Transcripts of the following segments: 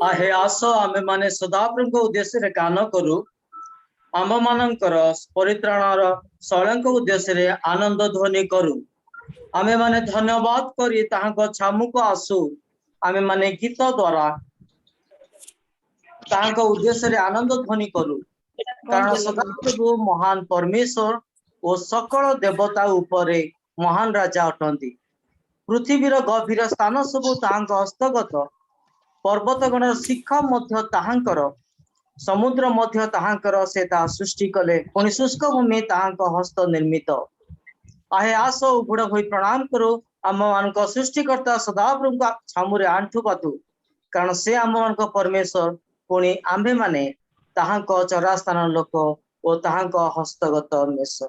आहे आस आमे माने सदाप्रभु उद्देश्य रे गान करू आम मानकर परित्राणर शैलक उद्देश्य रे आनंद ध्वनि करू आमे माने धन्यवाद करी ताहाक छामुक आसु आमे माने गीत द्वारा ताहाक उद्देश्य रे आनंद ध्वनि करू कारण सदाप्रभु महान परमेश्वर और सकल देवता उपरे महान राजा अटंती पृथ्वीर गभीर स्थान सबु ताहाक हस्तगत पर्वतगण शिखा मध्य ताहांकर समुद्र मध्य ताहांकर से ता सृष्टि कले पुनि शुष्क भूमि ताहांक हस्त निर्मित आहे आस उभुड़ होई प्रणाम करो आम मानक सृष्टिकर्ता सदाप्रभु छामुरे आंठु पातु कारण से आम मानक परमेश्वर पुनि आंभे माने ताहांक चरास्थान लोक और ताहांक हस्तगत मेष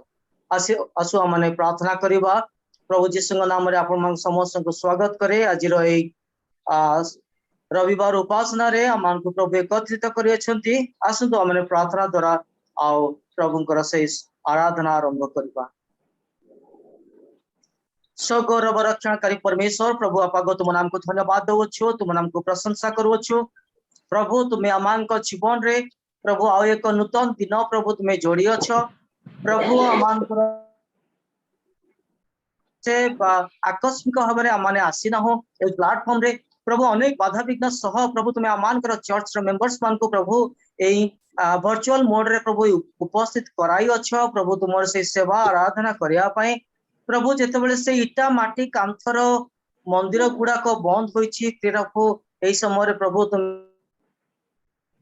आसु आमने प्रार्थना करिबा प्रभु जीशु नाम रे आपण समस्त को स्वागत करे आज रविवार उपासना रे आम को प्रभु एकत्रित करियछंती आसु आमने प्रार्थना द्वारा आओ प्रभुंकर से आराधना आरंभ करबा सगौरव रक्षणकारी परमेश्वर प्रभु आपाग तुम नाम को धन्यवाद दउछो तुम नाम को प्रशंसा करूछो प्रभु तुम्हें आमान को जीवन रे प्रभु आओ एक नूतन दिन प्रभु तुम्हें जोड़ी अछो प्रभु आमान से आकस्मिक भाव में आमाने आसीना हो ए प्लेटफॉर्म रे प्रभु अनेक बाधा विघ्न सह प्रभु तुम्हें आमान चर्च रो मेंबर्स मान को प्रभु एई वर्चुअल मोड रे प्रभु उपस्थित कराई अछो प्रभु तुमर से सेवा आराधना करिया पई प्रभु जेतेबेले से इटा माटी कांथर मंदिर गुड़ाक बंद होइछि प्रभु एई समय प्रभु तुम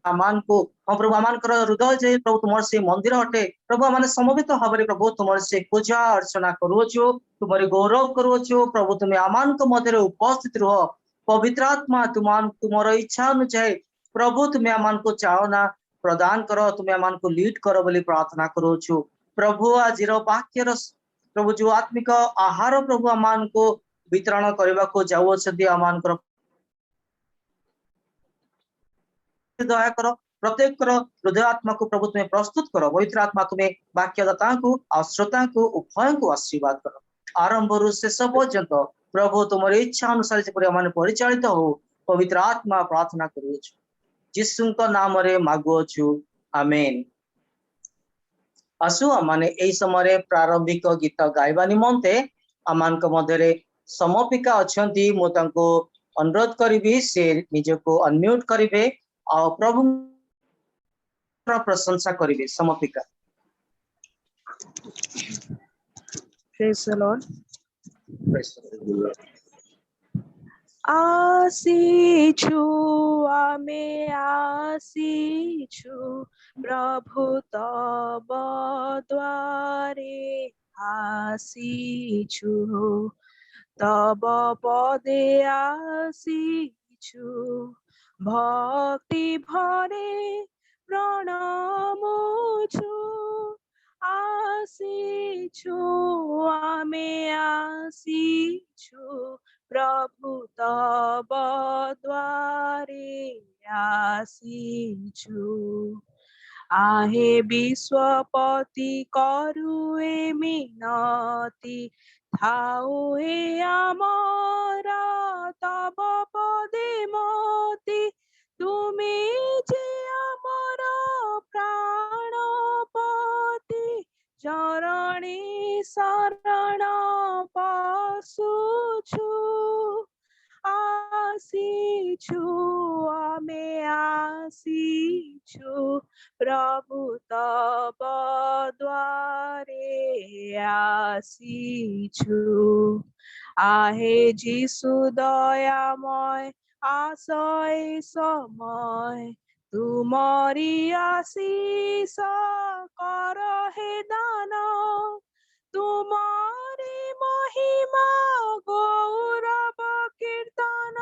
आमान को हम प्रभु आमान हृदय जे प्रभु तुमर से मंदिर हटे प्रभु आमाने समवेत भाव में प्रभु तुमर से पूजा अर्चना करूछो तुम्हारे गौरव करूछो प्रभु तुम्हें आमान को मध्य उपस्थित रहो पवित्र आत्मा तुमर इच्छा अनुसार प्रभु तुम्हें आमान को चाहना प्रदान करो तुम्हें आमान को लीड करो बोली प्रार्थना करूछो प्रभु आज वाक्यर प्रभु जो आत्मिक आहार प्रभु आमान को वितरण करने को जाऊँ आमान दया करो प्रत्येक हृदय आत्मा को प्रभु तुम्हें प्रस्तुत करो पवित्र आत्मा तुम्हें वाक्यदाता को श्रोता को उभय को आशीर्वाद करो आरंभ रु शेष पर्यंत प्रभु तुम इच्छा अनुसार से परिचालित हो पवित्र आत्मा प्रार्थना करूँ जीशु नाम रे मागुअछु आमेन आसु आमाने एई समय प्रारंभिक गीत गाइबा निमंते आमान मध्य समपिका अछंती मो तांको अनुरोध करी से निजको अनम्यूट करिवे आ प्रभु प्रशंसा करिवे समपिका Praise the Lord. आसीछु आमे आसीछु प्रभु तब द्वारे आसीछु तब पदे आसीछु भक्ति भरे प्रणामुछु आसीछु आमे आसीछु प्रभु तब द्वारे आसीछु आहे विश्वपति करुए मिनती थाउ हे आमरा तब पदे मती तुमे जे आमर प्राणपति चरणे शरण पशुछु आसीछु आमे आसीछु प्रभु तब द्वारे आसीछु आहे जीशु दयामय आशय समय तुमरी आशीष कर हे दान तुमरी महिमा गौरव कीर्तन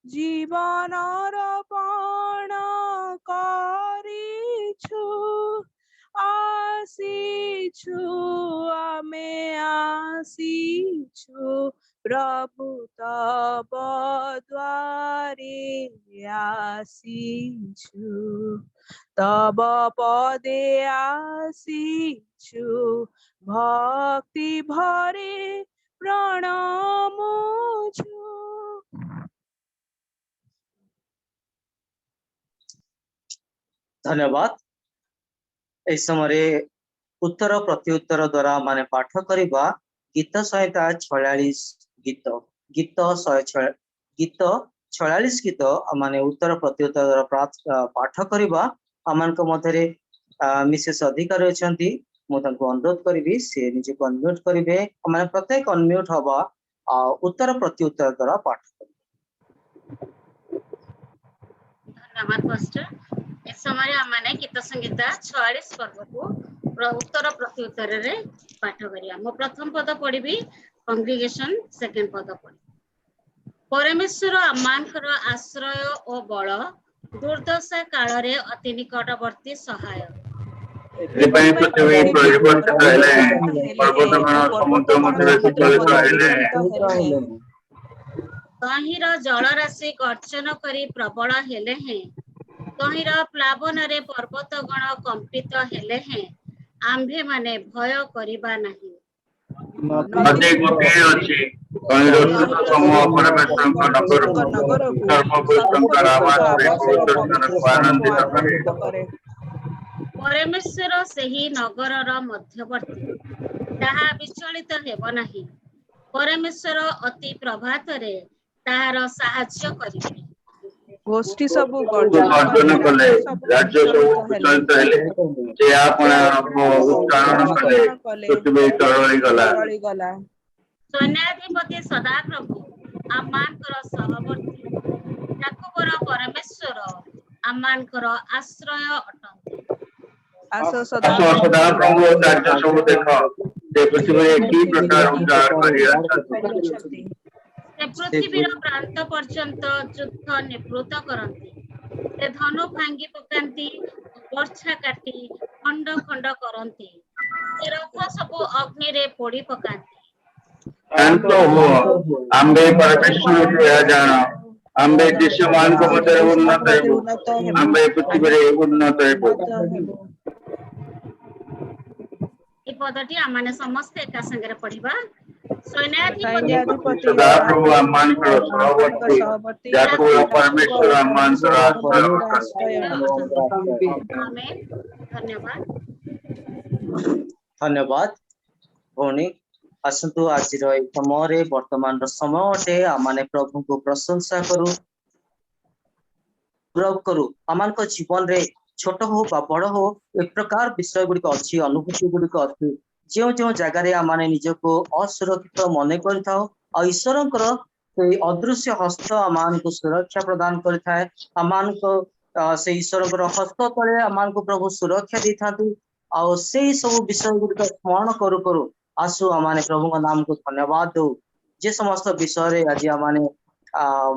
जीवन अर्पण करिछु आसीछु आमे आसीछु प्रभु तब द्वारे आसीछु तब पदे आसीछु भक्ति भरे ପ୍ରଣମୁଛୁ। धन्यवाद। ए समय उत्तर प्रत्युत्तर द्वारा माने पाठ करवा गीत संहिता 46 गीत गीत 46 गीत माने उत्तर प्रत्युत्तर द्वारा पाठ करवा आमान मध्य मिसेस अधिकारी अच्छा अनुरोध करी सी निजे अनम्यूट करेंगे माने प्रत्येक अनम्यूट हवा उत्तर प्रत्युत्तर द्वारा पाठ धन्यवाद पास्टर। इस समय आमने गीत संगीता 46 पर्व को उत्तर प्रत्युत्तर रे पाठ करिया। मो प्रथम पद पढ़ी कांग्रेगेशन सेकंड पद पढ़ी। परमेश्वर आमानकर आश्रय और बल दुर्दशा काल रे अति निकटवर्ती सहाय। तहिर जल राशि गर्जन करी प्रबल हेले हैं, तहिर प्लावन रे पर्वत गण कंपित हेले हैं, आम्भे माने भय करिबा नहीं। नदी गोटे अछि तहिर स्रोत समूह परमेश्वरଙ୍କ नगरକୁ सर्वभूतଙ୍କର आवाज दर्शनକୁ आनंदित करे। परमेश्वर सही नगरर मध्यवर्ती ताहा विचलित हेब नाही। परमेश्वर अति प्रभात रे ताहार साहाय्य करिबे। गोष्ठी सबु गर्जन कले राज्य सब विचलित हेले जे आपना उच्चारण कले पृथ्वी टळई गला। सैन्याधिपति सदा प्रभु आमानकर सहवर्ती याकूबर परमेश्वर आमानकर आश्रय अटंती। आसो सदा प्रभु कार्य सब देख से पृथ्वी की प्रकार उद्धार करि अछंती। से पृथ्वीर प्रांत पर्यंत युद्ध निवृत्त करती। से धनु भांगी पकांती वर्षा काटी खंड खंड करती। से रथ सब अग्नि रे पोड़ी पकांती। शांत हो आंबे परमेश्वर को जान आंबे दृश्यमान को मध्य उन्नत है आंबे पृथ्वी रे उन्नत है। ए पदटी आमाने समस्त एका संगे पढ़िबा। सैन्याधिपति सदा प्रभु आमान करो सहवर्ती याकूब परमेश्वर आमान करो आश्रय। आमेन। धन्यवाद। धन्यवाद भौणी। आसतु आज समय वर्तमान समय अटे आमाने प्रभु को प्रशंसा करू गौरव करू। आमान को जीवन रे छोट हो बा बड़ हो एक प्रकार विषय गुड़िक अच्छी अनुभूति गुड़िक अच्छी जो जो जगार आमाने निजको असुरक्षित मन कर ईश्वर अदृश्य हस्त आमान को सुरक्षा प्रदान करें। आमान को से ईश्वर हस्त तले आमान को प्रभु सुरक्षा दे था से सब विषय गुड़िक स्मरण करू करू आसु आमाने प्रभु का नाम को धन्यवाद दो जे समस्त विषय आज आमाने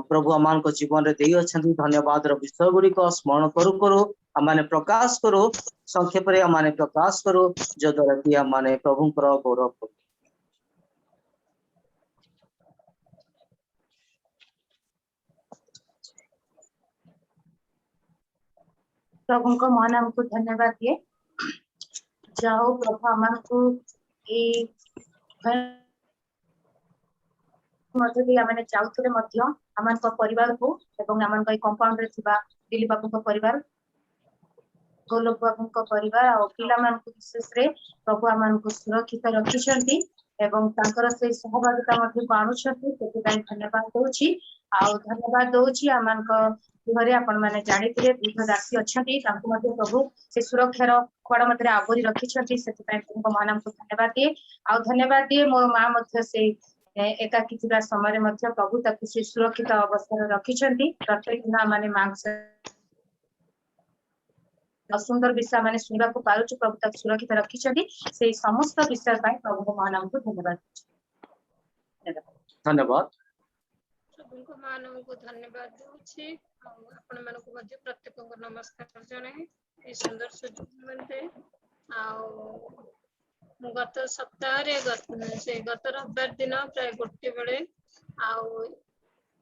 प्रभु आमान को जीवन रे देई अछंती। धन्यवाद विषय गुड़िक स्मरण करू करू आमाने प्रकाश करू संक्षेप रे आमाने प्रकाश करू जो द्वारा कि आमाने प्रभु गौरव करू। प्रभु को महानाम को धन्यवाद दिए जाओ प्रभु आमान को मध्य भी आमने जाउथले मध्य आमान को परिवार को एवं आमान को कंपाउंड रे थिबा दिली बाबू को परिवार गोलोक बाबू को परिवार और पिला मान को विशेष रे प्रभु आमान को सुरक्षित रखिछंती एवं तांकर से सहभागिता मध्य बाणुछंती सेति ताई धन्यवाद दोछि। आ धन्यवाद दोछि आमान को घरे आपण माने जानिथिले दीर्घ दासी अछंती तांको मध्य प्रभु से सुरक्षार खड़ मध्य आबोरी रखिछंती सेति ताई तुमको महानाम को धन्यवाद दिए। आ धन्यवाद दिए मोर मां मध्य से एकाकी थिबा समय मध्य प्रभु ताकु से सुरक्षित अवस्था रखिछंती। प्रत्येक दिन माने मांस सुंदर विषय माने सुनिबा को पारुछु प्रभु ताकु सुरक्षित रखिछंती से समस्त विषय पाई प्रभु को महानाम को धन्यवाद। धन्यवाद प्रभुको महानाम को धन्यवाद दूची आपण मानको मध्य प्रत्येक को नमस्कार जणे ए सुंदर सुযোগ मिलते गत सप्ताह गत रविवार दिन प्राय गोटे बेले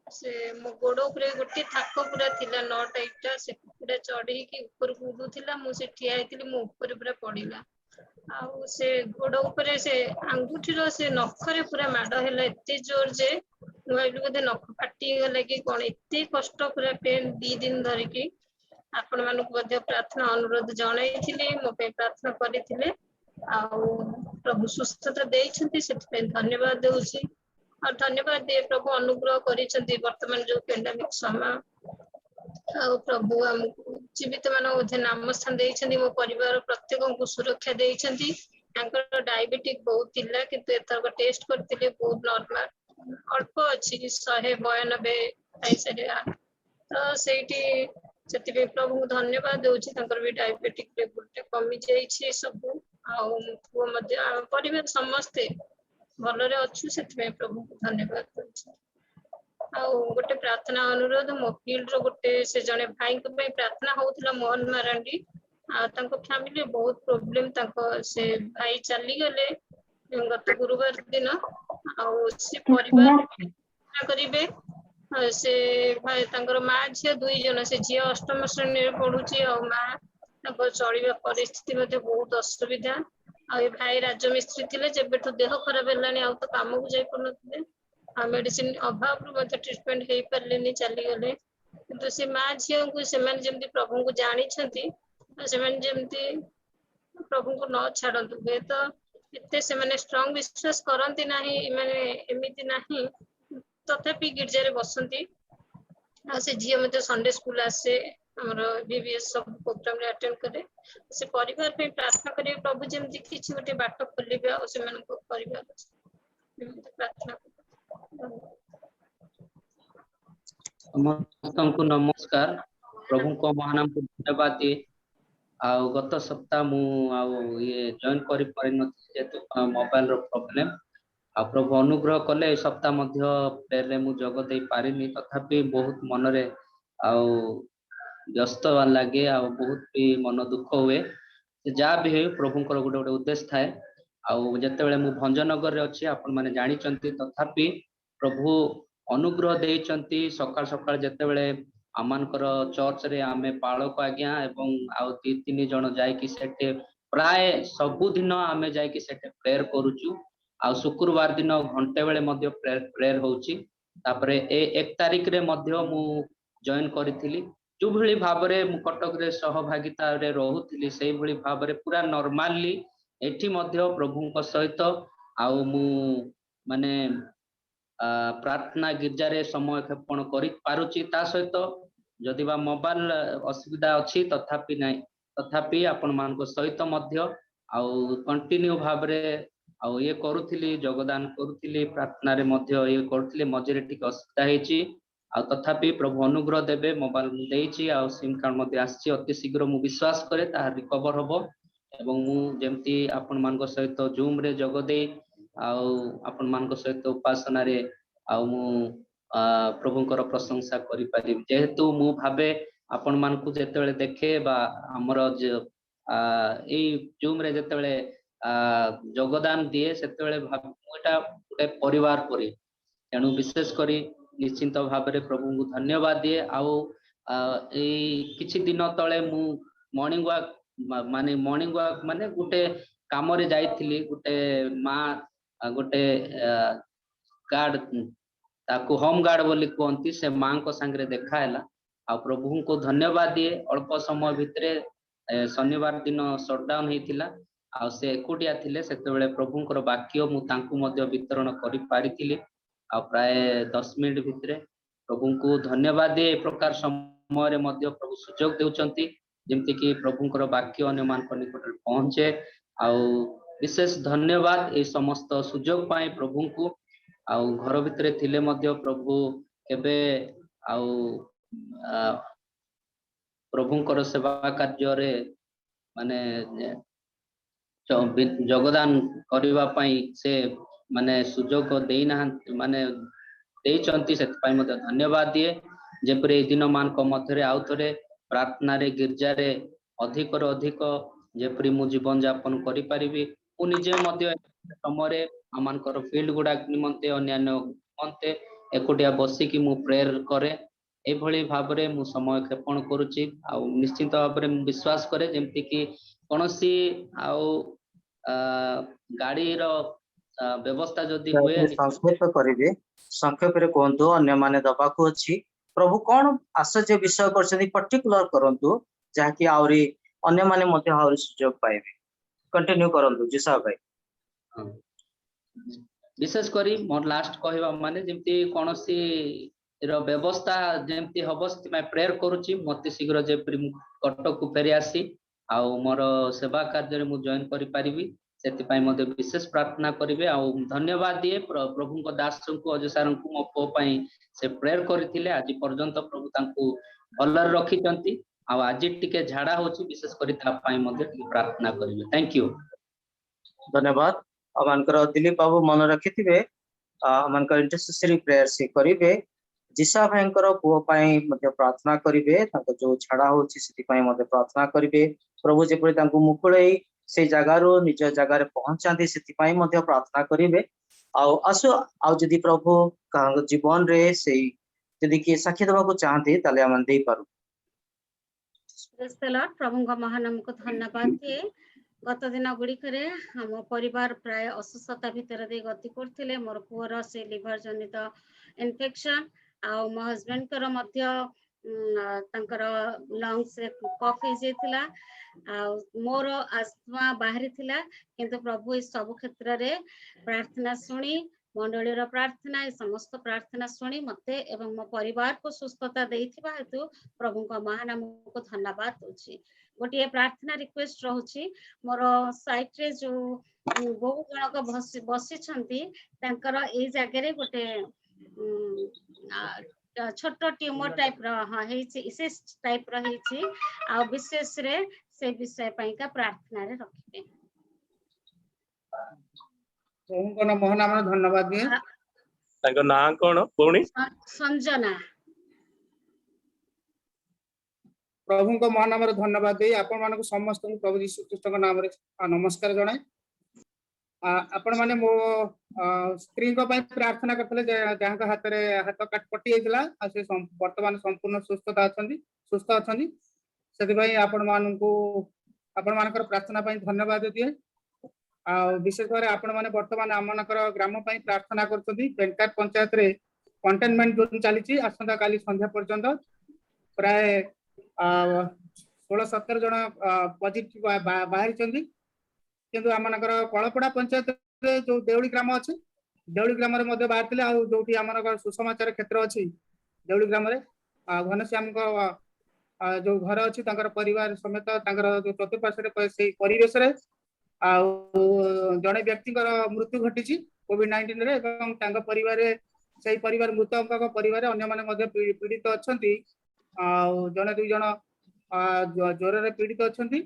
से मो गोड़ उपरे गोटे थाक पूरा थिला 9टा इटा से पूरा चढ़ी की ऊपर को उडुथिला मु से ठिया हेतिली मो ऊपर पूरा पड़िला ଆଉ ସେ ଗୋଡ ଉପରେ ସେ ଆଙ୍ଗୁଠିର ସେ ନଖରେ ପୁରା ମାଡ ହେଲା ଏତେ ଜୋର ଯେ ମୁଁ ଭାବିଲି ବୋଧେ ନଖ ଫାଟିଗଲା କି କଣ, ଏତେ କଷ୍ଟ ପୁରା ପେନ୍ 2 ଦିନ ଧରିକି। ଆପଣ ମାନଙ୍କୁ ମଧ୍ୟ ପ୍ରାର୍ଥନା ଅନୁରୋଧ ଜଣାଇଥିଲି, ମୋ ପାଇଁ ପ୍ରାର୍ଥନା କରିଥିଲେ। ଆଉ ପ୍ରଭୁ ସୁସ୍ଥତା ଦେଇଛନ୍ତି, ସେଥିପାଇଁ ଧନ୍ୟବାଦ ଦଉଛି। ଆଉ ଧନ୍ୟବାଦ ଦିଏ ପ୍ରଭୁ ଅନୁଗ୍ରହ କରିଛନ୍ତି ବର୍ତ୍ତମାନ ଯୋଉ ପେଣ୍ଡାମିକ ସମୟ। ଆଉ ପ୍ରଭୁ ଆମକୁ ଜୀବିତ ମାନଙ୍କ ମଧ୍ୟ ନାମ ସ୍ଥାନ ଦେଇଛନ୍ତି, ମୋ ପରିବାର ପ୍ରତ୍ୟେକଙ୍କୁ ସୁରକ୍ଷା ଦେଇଛନ୍ତି। ତାଙ୍କର ଡାଇବେଟିକ ବହୁତ ଥିଲା କିନ୍ତୁ ଏଥରକ ଟେଷ୍ଟ କରିଥିଲେ ବହୁତ ନର୍ମାଲ ଅଳ୍ପ ଅଛି, 192 ଖାଇସାରିବା। ତ ସେଇଠି ସେଥିପାଇଁ ପ୍ରଭୁଙ୍କୁ ଧନ୍ୟବାଦ ଦଉଛି, ତାଙ୍କର ବି ଡାଇବେଟିକ ଲେବୁଲ କମି ଯାଇଛି ସବୁ। ଆଉ ମୋ ପୁଅ ମଧ୍ୟ ଆମ ପରିବାର ସମସ୍ତେ ଭଲରେ ଅଛୁ, ସେଥିପାଇଁ ପ୍ରଭୁଙ୍କୁ ଧନ୍ୟବାଦ ଦଉଛି। ଆଉ ଗୋଟେ ପ୍ରାର୍ଥନା ଅନୁରୋଧ, ମୋ ଫିଲ୍ଡ ର ଗୋଟେ ସେ ଜଣେ ଭାଇଙ୍କ ପାଇଁ ପ୍ରାର୍ଥନା ହଉଥିଲା, ମୋହନ ମାରାଣ୍ଡି। ଆଉ ତାଙ୍କ ଫ୍ୟାମିଲି ବହୁତ ପ୍ରୋବ୍ଲେମ, ତାଙ୍କ ସେ ଭାଇ ଚାଲିଗଲେ ଗତ ଗୁରୁବାର ଦିନ। ଆଉ ସେ ପରିବାର କରିବେ, ସେ ଭାଇ ତାଙ୍କର ମା ଝିଅ 2 ଜଣ, ସେ ଝିଅ 8ମ ଶ୍ରେଣୀରେ ପଢୁଛି ଆଉ ମା ତାଙ୍କ ଚଳିବା ପରିସ୍ଥିତି ମଧ୍ୟ ବହୁତ ଅସୁବିଧା। ଆଉ ଏ ଭାଇ ରାଜମିସ୍ତ୍ରୀ ଥିଲେ, ଯେବେଠୁ ଦେହ ଖରାପ ହେଲାଣି ଆଉ ତ କାମକୁ ଯାଇ ପାରୁନଥିଲେ। ଆଉ ମେଡିସିନ ଅଭାବରୁ ମଧ୍ୟ ଟ୍ରିଟମେଣ୍ଟ ହେଇପାରିଲେନି, ଚାଲିଗଲେ। କିନ୍ତୁ ସେ ମା ଝିଅଙ୍କୁ ସେମାନେ ଯେମିତି ପ୍ରଭୁଙ୍କୁ ଜାଣିଛନ୍ତି, ସେମାନେ ଯେମିତି ପ୍ରଭୁଙ୍କୁ ନ ଛାଡନ୍ତୁ। ହୁଏତ ଏତେ ସେମାନେ ଷ୍ଟ୍ରଙ୍ଗ ବିଶ୍ୱାସ କରନ୍ତି ନାହିଁ, ମାନେ ଏମିତି ନାହିଁ ତଥାପି ଗିର୍ଜାରେ ବସନ୍ତି। ଆଉ ସେ ଝିଅ ମଧ୍ୟ ସଣ୍ଡେ ସ୍କୁଲ ଆସେ, ଆମର VBS ସବୁ ପ୍ରୋଗ୍ରାମରେ ଆଟେଣ୍ଡ କରେ। ସେ ପରିବାର ପାଇଁ ପ୍ରାର୍ଥନା କରିବେ, ପ୍ରଭୁ ଯେମିତି କିଛି ଗୋଟେ ବାଟ ଖୋଲିବେ ଆଉ ସେମାନଙ୍କ ପରିବାର ପ୍ରାର୍ଥନା କରେ। ସମସ୍ତଙ୍କୁ ନମସ୍କାର। ପ୍ରଭୁଙ୍କ ମହାନାମକୁ ଧନ୍ୟବାଦ ଦିଏ। ଆଉ ଗତ ସପ୍ତାହ ମୁଁ ଆଉ ଜଏନ୍ କରିପାରିନଥିଲି ଯେହେତୁ ମୋବାଇଲର ପ୍ରୋବ୍ଲେମ। ଆଉ ପ୍ରଭୁ ଅନୁଗ୍ରହ କଲେ ଏ ସପ୍ତାହ ମଧ୍ୟ ପ୍ରେୟରରେ ମୁଁ ଯୋଗ ଦେଇ ପାରିନି, ତଥାପି ବହୁତ ମନରେ ଆଉ ବ୍ୟସ୍ତ ଲାଗେ, ଆଉ ବହୁତ ବି ମନ ଦୁଃଖ ହୁଏ। ଯାହା ବି ହେଉ ପ୍ରଭୁଙ୍କର ଗୋଟେ ଗୋଟେ ଉଦ୍ଦେଶ୍ୟ ଥାଏ। ଆଉ ଯେତେବେଳେ ମୁଁ ଭଞ୍ଜନଗରରେ ଅଛି ଆପଣ ମାନେ ଜାଣିଛନ୍ତି, ତଥାପି ପ୍ରଭୁ ଅନୁଗ୍ରହ ଦେଇଛନ୍ତି। ସକାଳ ସକାଳ ଯେତେବେଳେ ଆମମାନଙ୍କର ଚର୍ଚ୍ଚରେ ଆମେ ପାଳକ ଆଜ୍ଞା ଏବଂ ଆଉ 2-3 ଜଣ ଯାଇକି ସେଠି ପ୍ରାୟ ସବୁଦିନ ଆମେ ଯାଇକି ସେଠି ପ୍ରେୟର କରୁଛୁ। ଆଉ ଶୁକ୍ରବାର ଦିନ ଘଣ୍ଟେ ବେଳେ ମଧ୍ୟ ପ୍ରେୟର ହଉଛି। ତାପରେ 1 ତାରିଖରେ ମଧ୍ୟ ମୁଁ ଜଏନ୍ କରିଥିଲି। ଯୋଉଭଳି ଭାବରେ ମୁଁ କଟକରେ ସହଭାଗିତାରେ ରହୁଥିଲି, ସେଇଭଳି ଭାବରେ ପୁରା ନର୍ମାଲି ଏଠି ମଧ୍ୟ ପ୍ରଭୁଙ୍କ ସହିତ ଆଉ ମୁଁ ମାନେ ପ୍ରାର୍ଥନା ଗିର୍ଜାରେ ସମୟ କ୍ଷେପଣ କରିପାରୁଛି। ତା ସହିତ ଯଦି ବା ମୋବାଇଲ ଅସୁବିଧା ଅଛି, ତଥାପି ଆପଣମାନଙ୍କ ସହିତ ମଧ୍ୟ ଆଉ କଣ୍ଟିନ୍ୟୁ ଭାବରେ ଆଉ କରୁଥିଲି, ଯୋଗଦାନ କରୁଥିଲି, ପ୍ରାର୍ଥନାରେ ମଧ୍ୟ କରୁଥିଲି। ମଝିରେ ଟିକେ ଅସୁବିଧା ହେଇଛି, ଆଉ ତଥାପି ପ୍ରଭୁ ଅନୁଗ୍ରହ ଦେବେ। ମୋବାଇଲ ମୁଁ ଦେଇଛି, ଆଉ ସିମ୍ କାର୍ଡ ମଧ୍ୟ ଆସିଛି, ଅତି ଶୀଘ୍ର ମୁଁ ବିଶ୍ୱାସ କରେ ତାହା ରିକଭର ହବ। ଏବଂ ମୁଁ ଯେମିତି ଆପଣମାନଙ୍କ ସହିତ ଜୁମରେ ଯୋଗ ଦେଇ ଆଉ ଆପଣମାନଙ୍କ ସହିତ ଉପାସନାରେ ଆଉ ମୁଁ ପ୍ରଭୁଙ୍କର ପ୍ରଶଂସା କରିପାରିବି। ଯେହେତୁ ମୁଁ ଭାବେ ଆପଣମାନଙ୍କୁ ଯେତେବେଳେ ଦେଖେ ବା ଆମର ଏଇ ଜୁମରେ ଯେତେବେଳେ ଯୋଗଦାନ ଦିଏ, ସେତେବେଳେ ମୁଁ ଏଟା ଗୋଟେ ପରିବାର ପରି। ତେଣୁ ବିଶେଷ କରି ନିଶ୍ଚିନ୍ତ ଭାବରେ ପ୍ରଭୁଙ୍କୁ ଧନ୍ୟବାଦ ଦିଏ। ଆଉ ଏଇ କିଛି ଦିନ ତଳେ ମୁଁ ମର୍ଣ୍ଣିଂ ୱାକ୍ ମାନେ ଗୋଟେ କାମରେ ଯାଇଥିଲି। ଗୋଟେ ମା ଗୋଟେ ଗାର୍ଡ, ତାକୁ ହୋମ ଗାର୍ଡ ବୋଲି କୁହନ୍ତି, ସେ ମାଙ୍କ ସାଙ୍ଗରେ ଦେଖା ହେଲା। ଆଉ ପ୍ରଭୁଙ୍କୁ ଧନ୍ୟବାଦ ଦିଏ। ଅଳ୍ପ ସମୟ ଭିତରେ ଶନିବାର ଦିନ ସଟଡାଉନ ହେଇଥିଲା, ଆଉ ସେ ଏକୁଟିଆ ଥିଲେ। ସେତେବେଳେ ପ୍ରଭୁଙ୍କର ବାକ୍ୟ ମୁଁ ତାଙ୍କୁ ମଧ୍ୟ ବିତରଣ କରିପାରିଥିଲି। ଆଉ ପ୍ରାୟ 10 ମିନିଟ ଭିତରେ ପ୍ରଭୁଙ୍କୁ ଧନ୍ୟବାଦ ଦିଏ। ଏ ପ୍ରକାର ସମୟରେ ମଧ୍ୟ ପ୍ରଭୁ ସୁଯୋଗ ଦେଉଛନ୍ତି, ଯେମିତି କି ପ୍ରଭୁଙ୍କର ବାକ୍ୟ ଅନ୍ୟମାନଙ୍କ ନିକଟରେ ପହଞ୍ଚେ। ଆଉ ବିଶେଷ ଧନ୍ୟବାଦ ଏଇ ସମସ୍ତ ସୁଯୋଗ ପାଇଁ ପ୍ରଭୁଙ୍କୁ। ଆଉ ଘର ଭିତରେ ଥିଲେ ମଧ୍ୟ ପ୍ରଭୁ କେବେ ଆଉ ପ୍ରଭୁଙ୍କର ସେବା କାର୍ଯ୍ୟରେ ମାନେ ଯୋଗଦାନ କରିବା ପାଇଁ ସେ ମାନେ ସୁଯୋଗ ଦେଇନାହାନ୍ତି, ମାନେ ଦେଇଛନ୍ତି। ସେଥିପାଇଁ ମଧ୍ୟ ଧନ୍ୟବାଦ ଦିଏ। ଯେପରି ଏଇ ଦିନ ମାନଙ୍କ ମଧ୍ୟରେ ଆଉ ଥରେ ପ୍ରାର୍ଥନାରେ ଗିର୍ଜାରେ ଅଧିକରୁ ଅଧିକ ଯେପରି ମୁଁ ଜୀବନ ଯାପନ କରିପାରିବି। ମୁଁ ନିଜେ ମଧ୍ୟ ସମୟରେ ଆମମାନଙ୍କର ଫିଲ୍ଡ ଗୁଡାକ ନିମନ୍ତେ ଅନ୍ୟାନ୍ୟ ନିମନ୍ତେ ଏକୁଟିଆ ବସିକି ମୁଁ ପ୍ରେୟର କରେ। ଏଇଭଳି ଭାବରେ ମୁଁ ସମୟ କ୍ଷେପଣ କରୁଛି। ଆଉ ନିଶ୍ଚିତ ଭାବରେ ମୁଁ ବିଶ୍ୱାସ କରେ ଯେମିତି କି କୌଣସି ଆଉ गाड़ी रो व्यवस्था जदि हुए संक्षेप करिवे संक्षेप रे कहंतु अन्य माने दबाकू अछि प्रभु कोन आश्चर्य विषय करछथि पर्टिकुलर करंतु जाकि आउरी अन्य माने मते आउरी सुयोग पाइबे कंटिन्यू करंतु जिसा भाई विशेष करी मोर लास्ट कहवा माने जेमती कोनोसी रो व्यवस्था जेमती हबो सेति मैं प्रेयर करूची मते शीघ्र जे कटक को फेरी आसी आ मोर सेवा कार्य रे मु जॉइन करि परिबी सेति पई मते विशेष प्रार्थना करिवे आ धन्यवाद दिए प्रभु को दास को अजसार को मो पो पई से प्रेयर करथिले आज पर्यंत प्रभु तांको भलर रखिचंती आ आज टिके झाड़ा होची विशेष करी ता पई मते प्रार्थना करिवे थैंक यू धन्यवाद अमानकर दिलीप बाबू मन रखिथिबे अमानकर इंटरसेसरी प्रेयर से करिवे जिसा भाईंकर पुओ पई मते प्रार्थना करिवे ताको जो छाड़ा होची सेति पई मते प्रार्थना करिवे प्रभु जेपरि तांको मुकुळै से जगारो निज जगार पहुंचांती सेति पई मते प्रार्थना करिवे आसो जदि प्रभु जीवन रे से जदि के साक्षी देबाको चाहते ताले हम देई पारु प्रेज द लॉर्ड प्रभु का महानाम को धन्यवाद दिए गत दिन गुड़िकरे हम परिवार प्राय असुस्थता भितर दे गति करथिले मोर पुअर से लिवर जनित इन्फेक्शन आ मो हस्बैंड कर मध्य तांकर लंग्स रे कफ हो जाइतिला आ मोर आस्थमा बाहरी थिला किंतु प्रभु इस सब क्षेत्र रे प्रार्थना सुनी मंडली रो प्रार्थना समस्त प्रार्थना सुनी मते एवं मो परिवार को सुस्थता देइथिबा हेतु प्रभु का महानाम को धन्यवाद दोछि गोटे प्रार्थना रिक्वेस्ट रहउछि मोर साइट रे जो बहु जनक बसी छंती तांकर ए जगह रे गोटे छोट ट्यूमर टाइप रो हां हेछि सिस्ट टाइप रो हेछि आ विशेष रे से विषय पई का प्रार्थना रे रखिबे प्रभु को महानाम धन्यवाद दिए ताको ना कोन भौणी संजना प्रभु को महानाम धन्यवाद दे आपण मानको समस्त प्रभु यीशु ख्रीष्ट के नाम रे नमस्कार जणाए आपण माने मो स्त्री को पई प्रार्थना करथले जहां का हाथ रे हाथ काट पट्टी हेतला आ से वर्तमान संपूर्ण सुस्थ अछंदी सेति भाई आपण मानकर प्रार्थना पई धन्यवाद दिए आ विशेष करे आपण माने वर्तमान आमनकर ग्राम पई प्रार्थना करथि बेंकार पंचायत रे कंटेनमेंट जोन चलीची आसंता काली संध्या पर्यंत प्राय 16-17 जन पॉजिटिव बाहरी चंदी किंतु आमनकर कळपड़ा पंचायत रे जो देवली ग्राम अछि देवली ग्राम रे मध्ये बाहरथिले आ जोटी आमनकर सुसमाचार क्षेत्र अछि देवली ग्राम रे घनश्याम को जो घर अछि तांकर परिवार समेत तांकर जो चतुर्पार्श्व रे से परिवेश रे आ जने व्यक्ति मृत्यु घटी कोविड-19 रे एवं तांका परिवार से परिवार मृतक परिवार अन्य माने मध्ये पीड़ित अछंती आ जने दुई जन ज्वर रे पीड़ित अछंती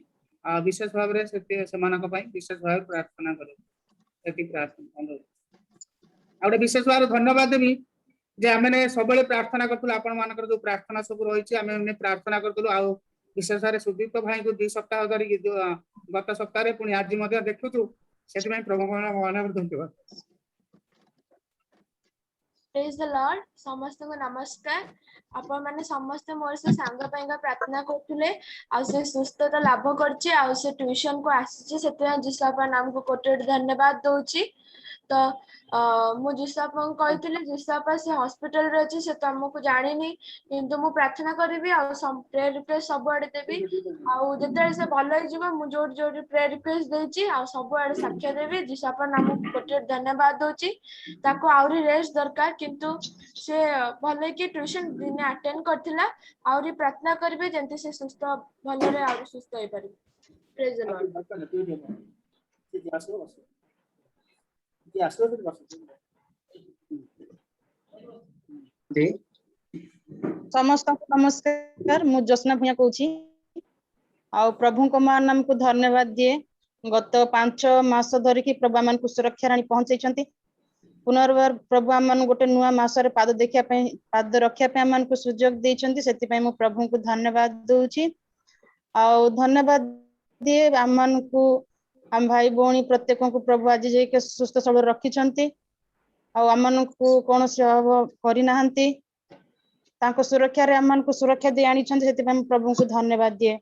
आ विशेष भाव रे से मानक पई विशेष भाव प्रार्थना करे एति प्रार्थना आउडे विशेष भाव धन्यवाद देबी जे आमे सबले प्रार्थना करथुल आपण मानकर जो प्रार्थना सब रही छि आमे प्रार्थना करथुल आ विशेष भाव सुदीप्त भाई को 2 सप्ताह धरि गत सप्ताह रे पुनी आज मध्ये देखुछु सेति में प्रभु को महानाम धन्यवाद प्रेज द लॉर्ड समस्त को नमस्कार आपण माने समस्त मोर से सांग पईगा प्रार्थना करथुले आ से सुस्थता लाभ करछि आ से ट्यूशन को आसी सेते जिसापा नाम को कोटे धन्यवाद दोछि तो मु जिसापा कहितले जिसापा से हॉस्पिटल रे अछि से त हमकु जानिनी किंतु मु प्रार्थना करबी आ प्रेयर रिक्वेस्ट सब आडे देबी आ जते से भलो हो जिवो मु जोर जोर प्रेयर रिक्वेस्ट देछि आ सब आडे साक्ष्य देबी जिसापा नाम को कोटे धन्यवाद दोछि ताको आउरी रेस्ट दरकार किंतु से भले कि ट्यूशन दिन अटेंड करथिला आउरी प्रार्थना करबे जंते से सुस्थ भलो रे आउरी सुस्थ होई परबे प्रेज द लॉर्ड समस्त नमस्कार मु जोस्ना भैया कहूची आ प्रभु को मान नाम को धन्यवाद दिए गत 5 मास धरि कि प्रभु मान को सुरक्षा रानी पहुंचै पुनर्बार प्रभु आम गोटे नुआ मास रे पाद देखिया पाद रखिया पे आम को सुयोग देइचंती सेति पई मु प्रभु को धन्यवाद दोछि आ धन्यवाद दिए आम को हम भाई भौणी प्रत्येक को प्रभु आज जे के सुस्थ सबल रखिचंती आ आम को कोन से करि नाहंती तांको सुरक्षा रे आम को सुरक्षा दे आनी छंती सेति पई प्रभु को धन्यवाद दिए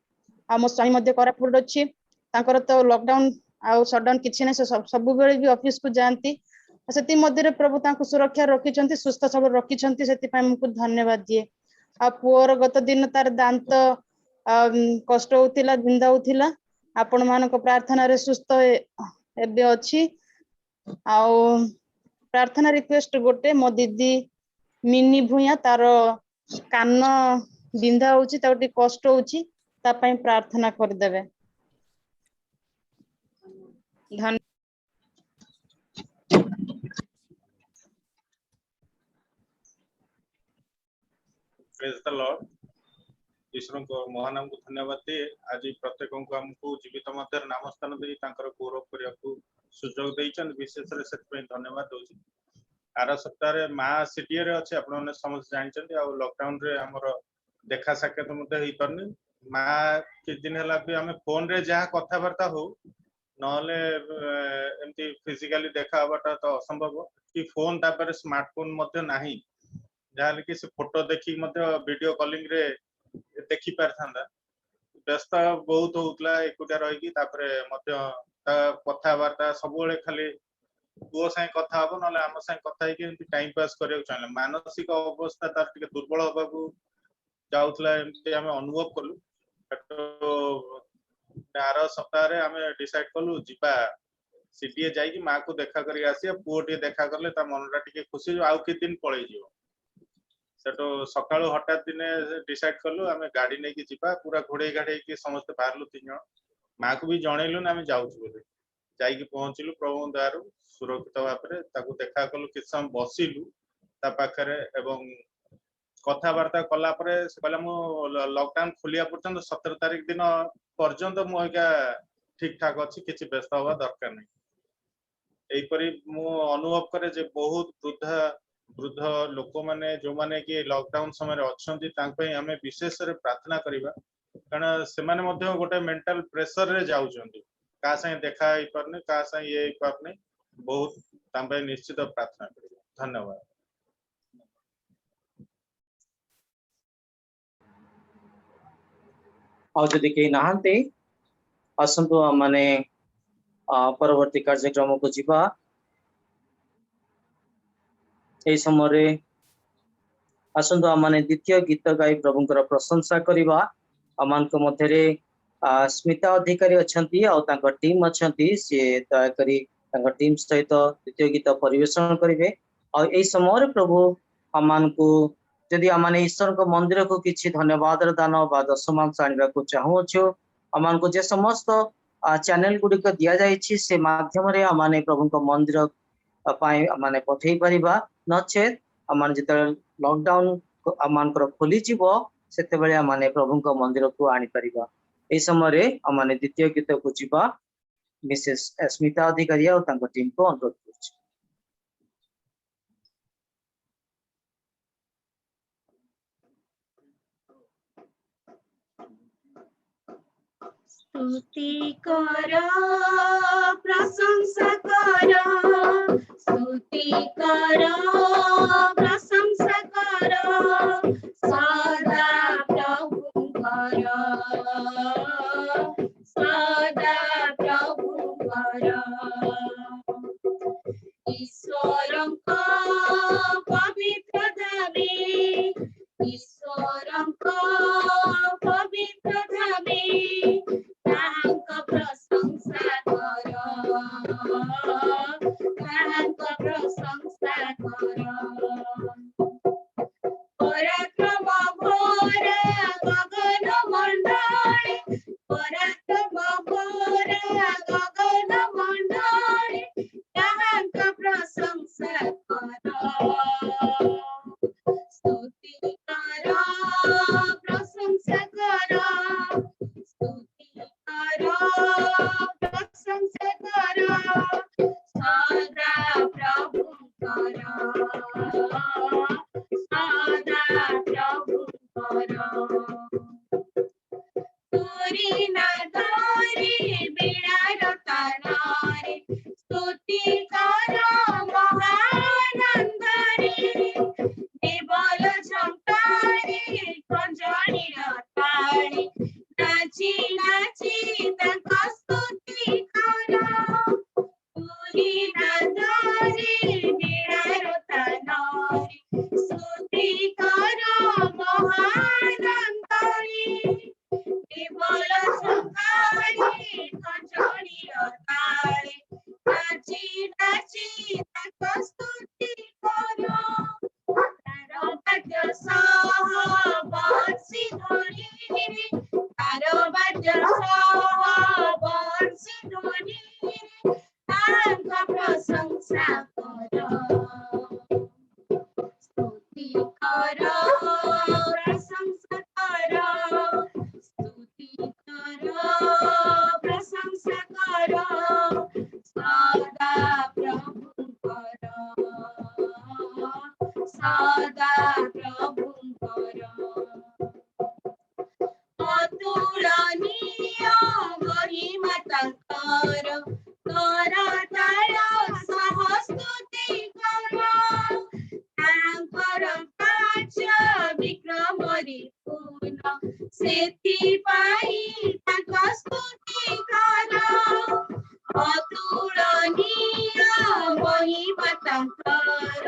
आ मो स्वामी मध्ये कोरापुट अछि तांकर तो लॉकडाउन आउ सडन किछि नै सब बेले भी ऑफिस को जानती सेति मध्य प्रभु तांको सुरक्षा रखिछंती सुस्थ सबल रखिछंती सेति पय हमकु धन्यवाद दिए आ पुअर गत दिन तार दांत कष्ट होतिला बिंदा होतिला आपण मानक प्रार्थना रे सुस्थ एबे अछि आउ प्रार्थना रिक्वेस्ट गोटे मो दीदी मिनी भुया तार कान बिंदा होची ताउटी कष्ट होची ता पय प्रार्थना कर देबे धन्यवाद। Praise the Lord. ईश्वर को महानाम को धन्यवाद दिए आज प्रत्येक को हमको जीवित मध्य नाम स्थान दे गौरव करने को सुजोग देइछन विशेष रे सेत पे धन्यवाद दोछि। आर सप्ताह रे मा सिटी रे अछि आपण ने समस्त जानछन आ लॉकडाउन रे हमर देखा साक्षात मते हेई परनी मा कि दिन हला भी हमें फोन रे जहा कथा वार्ता हो नले एमती फिजिकली देखा हबाटा तो असंभव कि फोन तापर स्मार्टफोन मते नाही जहां कि से फोटो देखि मते वीडियो कॉलिंग रे देखि पारथांदा व्यस्त बहुत होतला एकुटा रही कि तापर मते कथा वार्ता सब बेले खाली पुओ साइ कथा हबो नले हम साइ कथा ही कि टाइम पास करियो चाहले मानसिक अवस्था तार टिके दुर्बल होबाकू जाउतला एमते हम अनुभव करलु आर सप्ताह रे हम डिसाइड करलु जिबा सिटीए जाई कि मां को देखा करी आसी पुओ टे देखा करले ता मनरा टिके खुशी आउ कि दिन पळै जिवो सेटो सकाळो हठात दिने डिसाइड करलु हम गाड़ी नै कि जिबा पूरा घोड़े गाड़े कि समस्त बाहरलु तीन जण मां को भी जणैलु ना हम जाउछु बोले जाई कि पहुंचलु प्रभु दयारु सुरक्षित भाबरे ताको देखा करलु कि सम बसिलु ता पाखरे एवं कथा वार्ता कला परे से कहला मु लॉकडाउन खोलिया पर्यंत 17 तारिख दिन पर्यंत मु एका ठीक ठाक अछि किछि व्यस्त होवा दरकार नै एई परि मु अनुभव करे जे बहुत वृद्ध लोक माने जो माने कि लॉकडाउन समय अच्छी हमें विशेष रे प्रार्थना करिबा कारण से माने मध्य गोटे मेंटल प्रेशर रे जाउछंती का संगे देखा ही परने का संगे ये परने बहुत तांबे निश्चित प्रार्थना करिबा। धन्यवाद। आ जदि के नाहंते असंतो माने परवर्ती कार्यक्रम को जीवा ए समय आसंतो माने द्वितीय गीत गाई प्रभुंकर प्रशंसा करिबा अमान को मध्यरे स्मिता अधिकारी अछंती आ तांको टीम अछंती से दया करी तांको टीम सहित द्वितीय गीत परिवेषण करिवे आ ए समय प्रभु अमान को जदि आमाने ईश्वर को मंदिर को किछि धन्यवाद दान बा दशमांश आनिबा को चाहू छु अमान को जे समस्त चैनल गुडी को दिया जायछि से माध्यम रे आमाने प्रभु को मंदिर पाई आमाने पठेई परिबा नचेत आमान जते लॉकडाउन आमान को खोली जीवो सेते बेले आमाने प्रभु को मंदिर को आनी परिबा ए समय रे आमाने द्वितीय गीत को जीवा मिसेस स्मिता अधिकारी और तांको टीम को अनुरोध करछि। स्तुति करो प्रशंसा करो स्तुति करो प्रशंसा करो सदा प्रभु करो सदा प्रभु करो ईश्वर को पवित्र धामे ईश्वर को पवित्र धामे तांको प्रशंसा करो तांको प्रशंसा करो पराक्रम भोर गगन मंडल पराक्रम भोर गगन मंडल तांको प्रशंसा करो स्तुति करो प्रशंसा करो स्तुति करो प्रशंसा करो सदा प्रभु करो सदा प्रभु करो तुरी नादारी बिड़ार तानारे स्तुति करो महानंदरी देवल झंकारी कंजनी रताड़ी नाची नाची ताको स्तुति करो ବାଜି ତାଙ୍କ ସ୍ତୁତି କର ତାର ବାଦ୍ୟ ସହ ବଂଶୀ ଧ୍ୱନି ତାର ବାଦ୍ୟ ସହ ବଂଶୀ ଧ୍ୱନି ତାଙ୍କ ପ୍ରଶଂସା କର ସ୍ତୁତି କର ପ୍ରଶଂସା କର ସ୍ତୁତି କର ପ୍ରଶଂସା କର ସଦା ପ୍ରଭୁଙ୍କର ସଦା ପ୍ରଭୁଙ୍କର ଅତୁଳନୀୟ ମହିମା ତାଙ୍କର କରତାଳ ସହ ସ୍ତୁତି କର ତାଙ୍କର କାର୍ଯ୍ୟ ବିକ୍ରମରେ ପୂର୍ଣ୍ଣ ସେଥିପାଇଁ ତାଙ୍କ ସ୍ତୁତି କର ଅତୁଳନୀୟ ମହିମା ତାଙ୍କର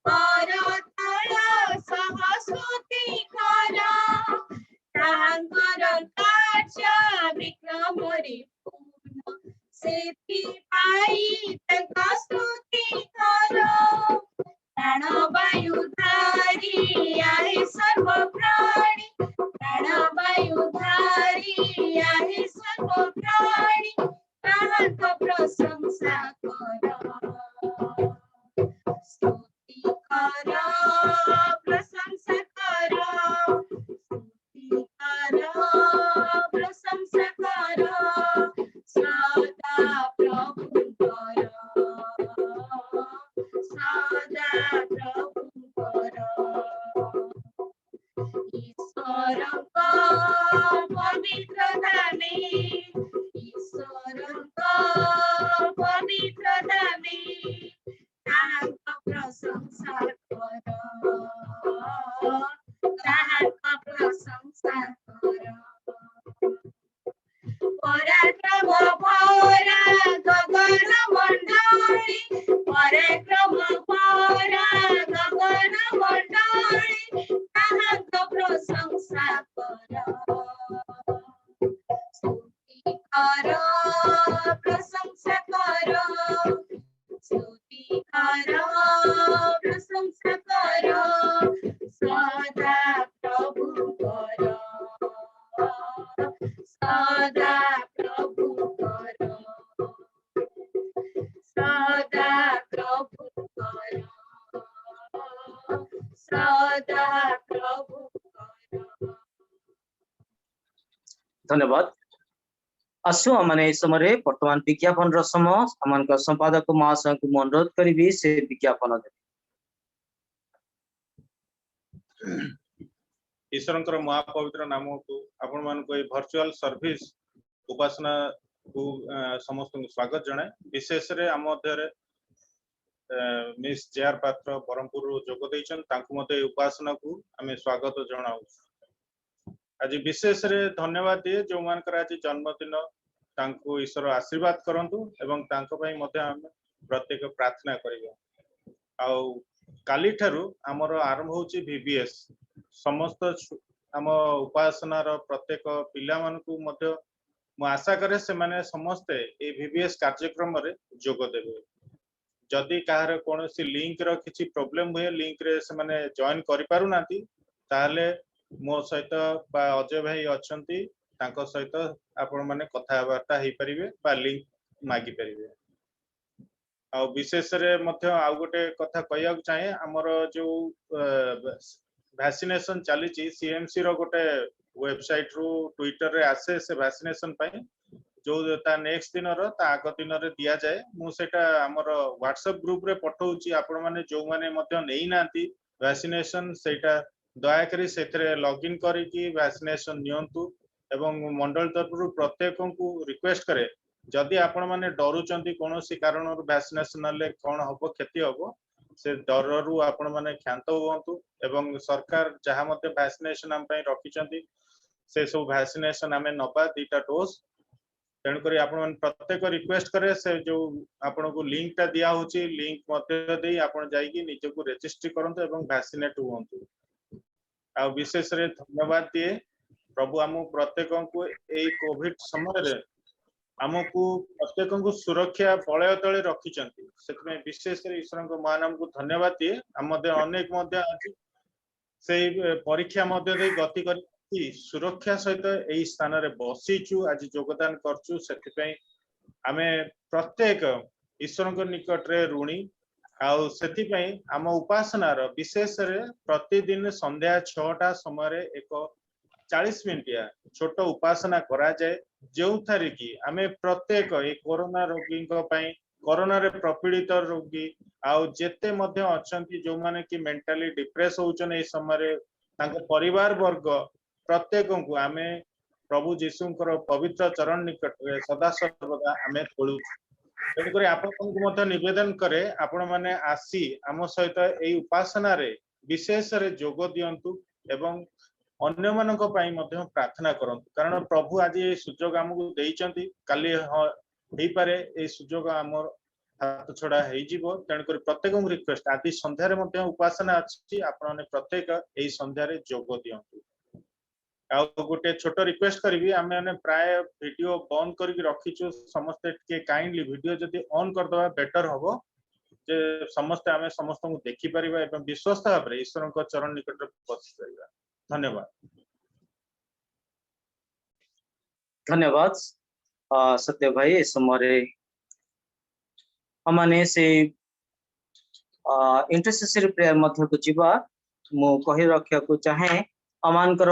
କରତାଳ ସହ ସ୍ତୁତି କର ତାଙ୍କର କାର୍ଯ୍ୟ ବିକ୍ରମରେ ପୂର୍ଣ୍ଣ ସେଥିପାଇଁ ତାଙ୍କ ସ୍ତୁତି କର ପ୍ରାଣବାୟୁଧାରୀ ଆହେ ସର୍ବପ୍ରାଣୀ ପ୍ରାଣବାୟୁଧାରୀ ଆହେ ସର୍ବପ୍ରାଣୀ ତାଙ୍କ ପ୍ରଶଂସା କର ସ୍ତୁତି କର ପ୍ରଶଂସା କର ସ୍ତୁତି କର ପ୍ରଶଂସା କର ସଦା ପ୍ରଭୁଙ୍କର ସଦା ପ୍ରଭୁଙ୍କର ଈଶ୍ୱରଙ୍କ ପବିତ୍ର ନାମେ ଈଶ୍ୱରଙ୍କ ପବିତ୍ର ନାମେ ତାଙ୍କ ପ୍ରଶଂସା କର ତାଙ୍କ ପ୍ରଶଂସା କର ପରାକ୍ରମ ଭରା ଗଗନ ମଣ୍ଡଳୀ ପରାକ୍ରମ ଭରା ଗଗନ ମଣ୍ଡଳୀ ତାହାଙ୍କ ପ୍ରଶଂସା କର ସ୍ତୁତି କର ପ୍ରଶଂସା କର ସ୍ତୁତି କର ପ୍ରଶଂସା କର ସଦା ପ୍ରଭୁଙ୍କର ସଦା ପ୍ରଭୁଙ୍କର ସଦା ପ୍ରଭୁଙ୍କର ସଦା ପ୍ରଭୁଙ୍କର धन्यवाद आसु आमने इस समय वर्तमान विज्ञापन समय आम संपादक महाशय को अनुरोध करी से विज्ञापन दे ईश्वर महापवित्र नाम को आपण मान को वर्चुअल सर्विस उपासना को समस्त स्वागत जनाए विशेष रे आम मध्य मिस जेआर पात्र ब्रह्मपुर जोग देइछन उपासना को आम स्वागत जनाऊ आज विशेष रे धन्यवाद दिए जो मानकर आज जन्मदिन तांको ईश्वर आशीर्वाद करंतु एवं तांको पई मध्य हम प्रत्येक प्रार्थना करिबा आउ काली ठारू हमर आरंभ होची VBS समस्त आम उपासना रो प्रत्येक पिला मान को मध्य मु आशा करे से माने समस्त ए VBS कार्यक्रम रे जोग देबे जदि काहर कोनोसी लिंक रो किछि प्रॉब्लम हुए लिंक रे से माने जॉइन करि पारु नांती ताले मो सहित बा अजय भाई अछंती तांको सहित आपण माने कथा वार्ता हेई परिबे बा लिंक मागी परिबे आ विशेष रे मध्य आ गोटे कथा कहया चाहे हमर जो वैक्सीनेशन चली सीएमसी रो गोटे वेबसाइट रू ट्विटर रे आसे से वैक्सीनेशन पई जो ता नेक्स्ट दिन रो ता आग दिन रे दिया जाए मु सेटा हमर व्हाट्सएप ग्रुप रे पठौची आपण माने जो माने मध्य नेई नांती वैक्सीनेशन सेटा दया करी सेथरे लॉगिन करी कि वैक्सीनेशन नियंतु एवं मंडल तरफ प्रत्येक को रिक्वेस्ट करे जदि आपण माने डरुचंती कोनोसी कारण वैक्सीनेशन ले कोन हबो क्षति हबो से डर रु आपण माने ख्यात होवंतु एवं सरकार जहा मते वैक्सीनेशन हम पई रखिचंती से सब वैक्सीनेशन हमें नबा दीटा डोज तेणु करी आपण माने प्रत्येक रिक्वेस्ट करे से जो आपण को लिंक ता दिया होची लिंक मते देई आपण जाई कि निज को रजिस्टर करंतु एवं वैक्सीनेट होवंतु आ विशेष रे धन्यवाद दिए प्रभु हम प्रत्येक को ए कोविड समय रे आमको प्रत्येक को सुरक्षा वलय तले रखिचंती से विशेष कर ईश्वर को महानाम को धन्यवाद दिए हम अनेक आज से परीक्षा गति कर सुरक्षा सहित यही स्थान रे बसीचु आज योगदान करचु से आमे प्रत्येक ईश्वर को निकट रे ऋणी आउ से आम उपासनार विशेष रे प्रतिदिन संध्या 6टा समय एक 40 मिनिटिया छोट उपासना करा जाए जो थारी की आमे प्रत्येक ए कोरोना रोगी कोरोना रे प्रपीड़ित रोगी आउ जेते मध्य अछंती जो माने कि मेंटली डिप्रेस होचन ए समय तांको परिवार वर्ग प्रत्येक को आमे प्रभु जीशुंकर पवित्र चरण निकट रे सदा सर्वदा आमे खोलु तेणुकर आपन निवेदन करे आपण माने आसी आम सहित एई उपासना रे विशेष रे जोग दियंतु एवं अन्य मानक पई मध्य प्रार्थना करंतु कारण प्रभु आज ये सुजोग हमकु देइचंती काली हेई पारे ए सुजोग हमर हाथ छड़ा हेई जीवो तेणुकर प्रत्येक रिक्वेस्ट आदि संध्या रे मध्य उपासना अछि आपण माने प्रत्येक एई संध्या रे जोग दियंतु आ गोटे छोट रिक्वेस्ट करी आम मैंने प्राय वीडियो बंद करके रखीचु समस्ते टिके काइंडली वीडियो जदि ऑन कर दवा बेटर हबो जे समस्ते आमे समस्त को देखि परिबा एवं विश्वस्त भाव रे ईश्वर को चरण निकट रे पहुंची परिबा धन्यवाद धन्यवाद सत्य भाई इस समय हमने से इंटरसेसरी प्रेयर मध्य को जीवा मु कहि रखिया को चाहे अमानकर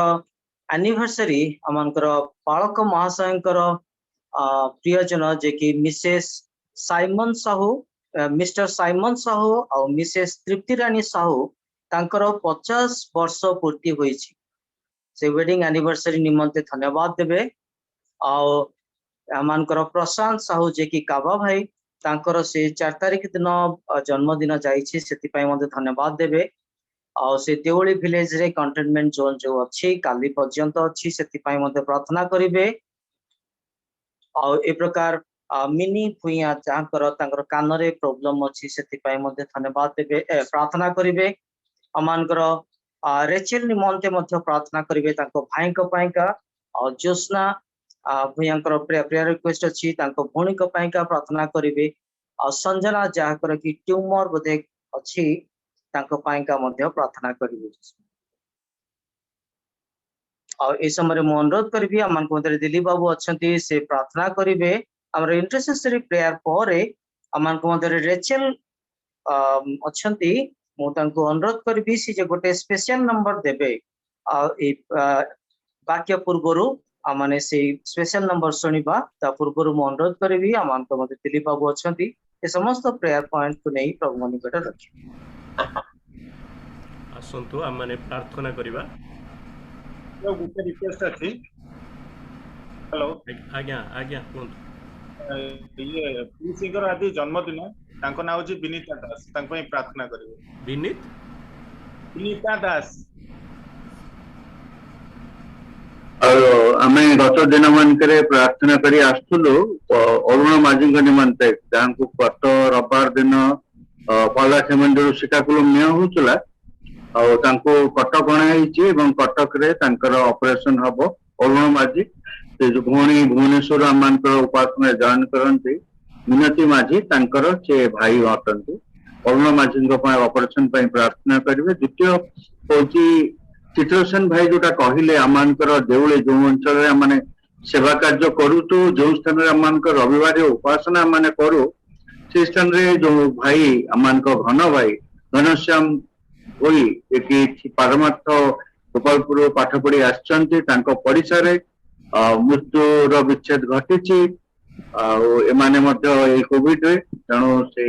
एनिवर्सरी अमानकर बालक महाशयंकर प्रियजन जे कि Mrs Simon Sahu mister Simon Sahu और मिसेस तृप्ति रानी साहू तांकर 50 वर्ष पूर्ति होई छी से वेडिंग एनिवर्सरी निमंते धन्यवाद देबे और अमानकर प्रशांत साहू जे कि काबा भाई तांकर से 4 तारिख दिन जन्मदिन जाई छी सेति पई मते धन्यवाद देबे और से देवली विलेज रे कंटेनमेंट जोन जो अच्छी काली पर्यंत अच्छी से प्रार्थना करिवे और ए प्रकार मिनी भुइया जहाँकर कान रे प्रॉब्लम अच्छी से धन्यवाद देवे प्रार्थना करिवे अमानकर रेचेल निमंते मध्य प्रार्थना करिवे तांको भाई को पाइका और ज्योत्ना भुइयांकर प्रेयर रिक्वेस्ट अच्छी तांको भौणी को पाइका प्रार्थना करिवे और संजना जहाँकर की ट्यूमर बोधे अच्छी तांको पाइका मध्य प्रार्थना करिवे और ए समय मु अनुरोध करिवे अमान को दिलीप बाबू अछंती से प्रार्थना करिवे हमर इंटरसेसरी प्रेयर परे अमान को रेचेल अछंती मु तांको अनुरोध करिवी से जे गोटे स्पेशल नंबर देबे ए वाक्य पूर्वरु आमाने से स्पेशल नंबर सुनिबा ता पूर्वरु मु अनुरोध करिवी अमान को दिलीप बाबू अछंती ए समस्त प्रेयर पॉइंट को नै प्रभु निकट रखी आसंतु आम माने प्रार्थना करिबा गोटे रिक्वेस्ट अछि हेलो आज्ञा आज्ञा कोन ये पुलिसिंगर आदि जन्मदिन तांको नाम अछि विनीता दास तांको पई प्रार्थना करिवे विनीता दास और आमे गत दिन मान करे प्रार्थना करी आस्तुलो अरुण माझी निमंते तांको गत रविवार दिन पाला सेमंडर शिकाकुलम निया होचला और तांको कटक अणाई कटक रे तांकर ऑपरेशन हबो अरुण माझी से जो भौणी भुवनेश्वर आमानकर उपासना जॉइन करंती मिनती माझी तांकर से भाई अटंती अरुण माझी ऑपरेशन पई प्रार्थना करिवे द्वितीय होची चित्रसेन भाई जोटा कहिले आमानकर देउळे जो अंचल रे माने सेवा कार्य करू तो जो स्थान रे आमानकर रविवार उपासना माने करू से स्थान रे जो भाई आमानकर घन भाई घनश्याम होई एक पारमार्थ गोपालपुर पाठ पढ़ी आछंती तांको परीक्षा रे मृत्युर विच्छेद घटी एमाने कोविड रे तेणु से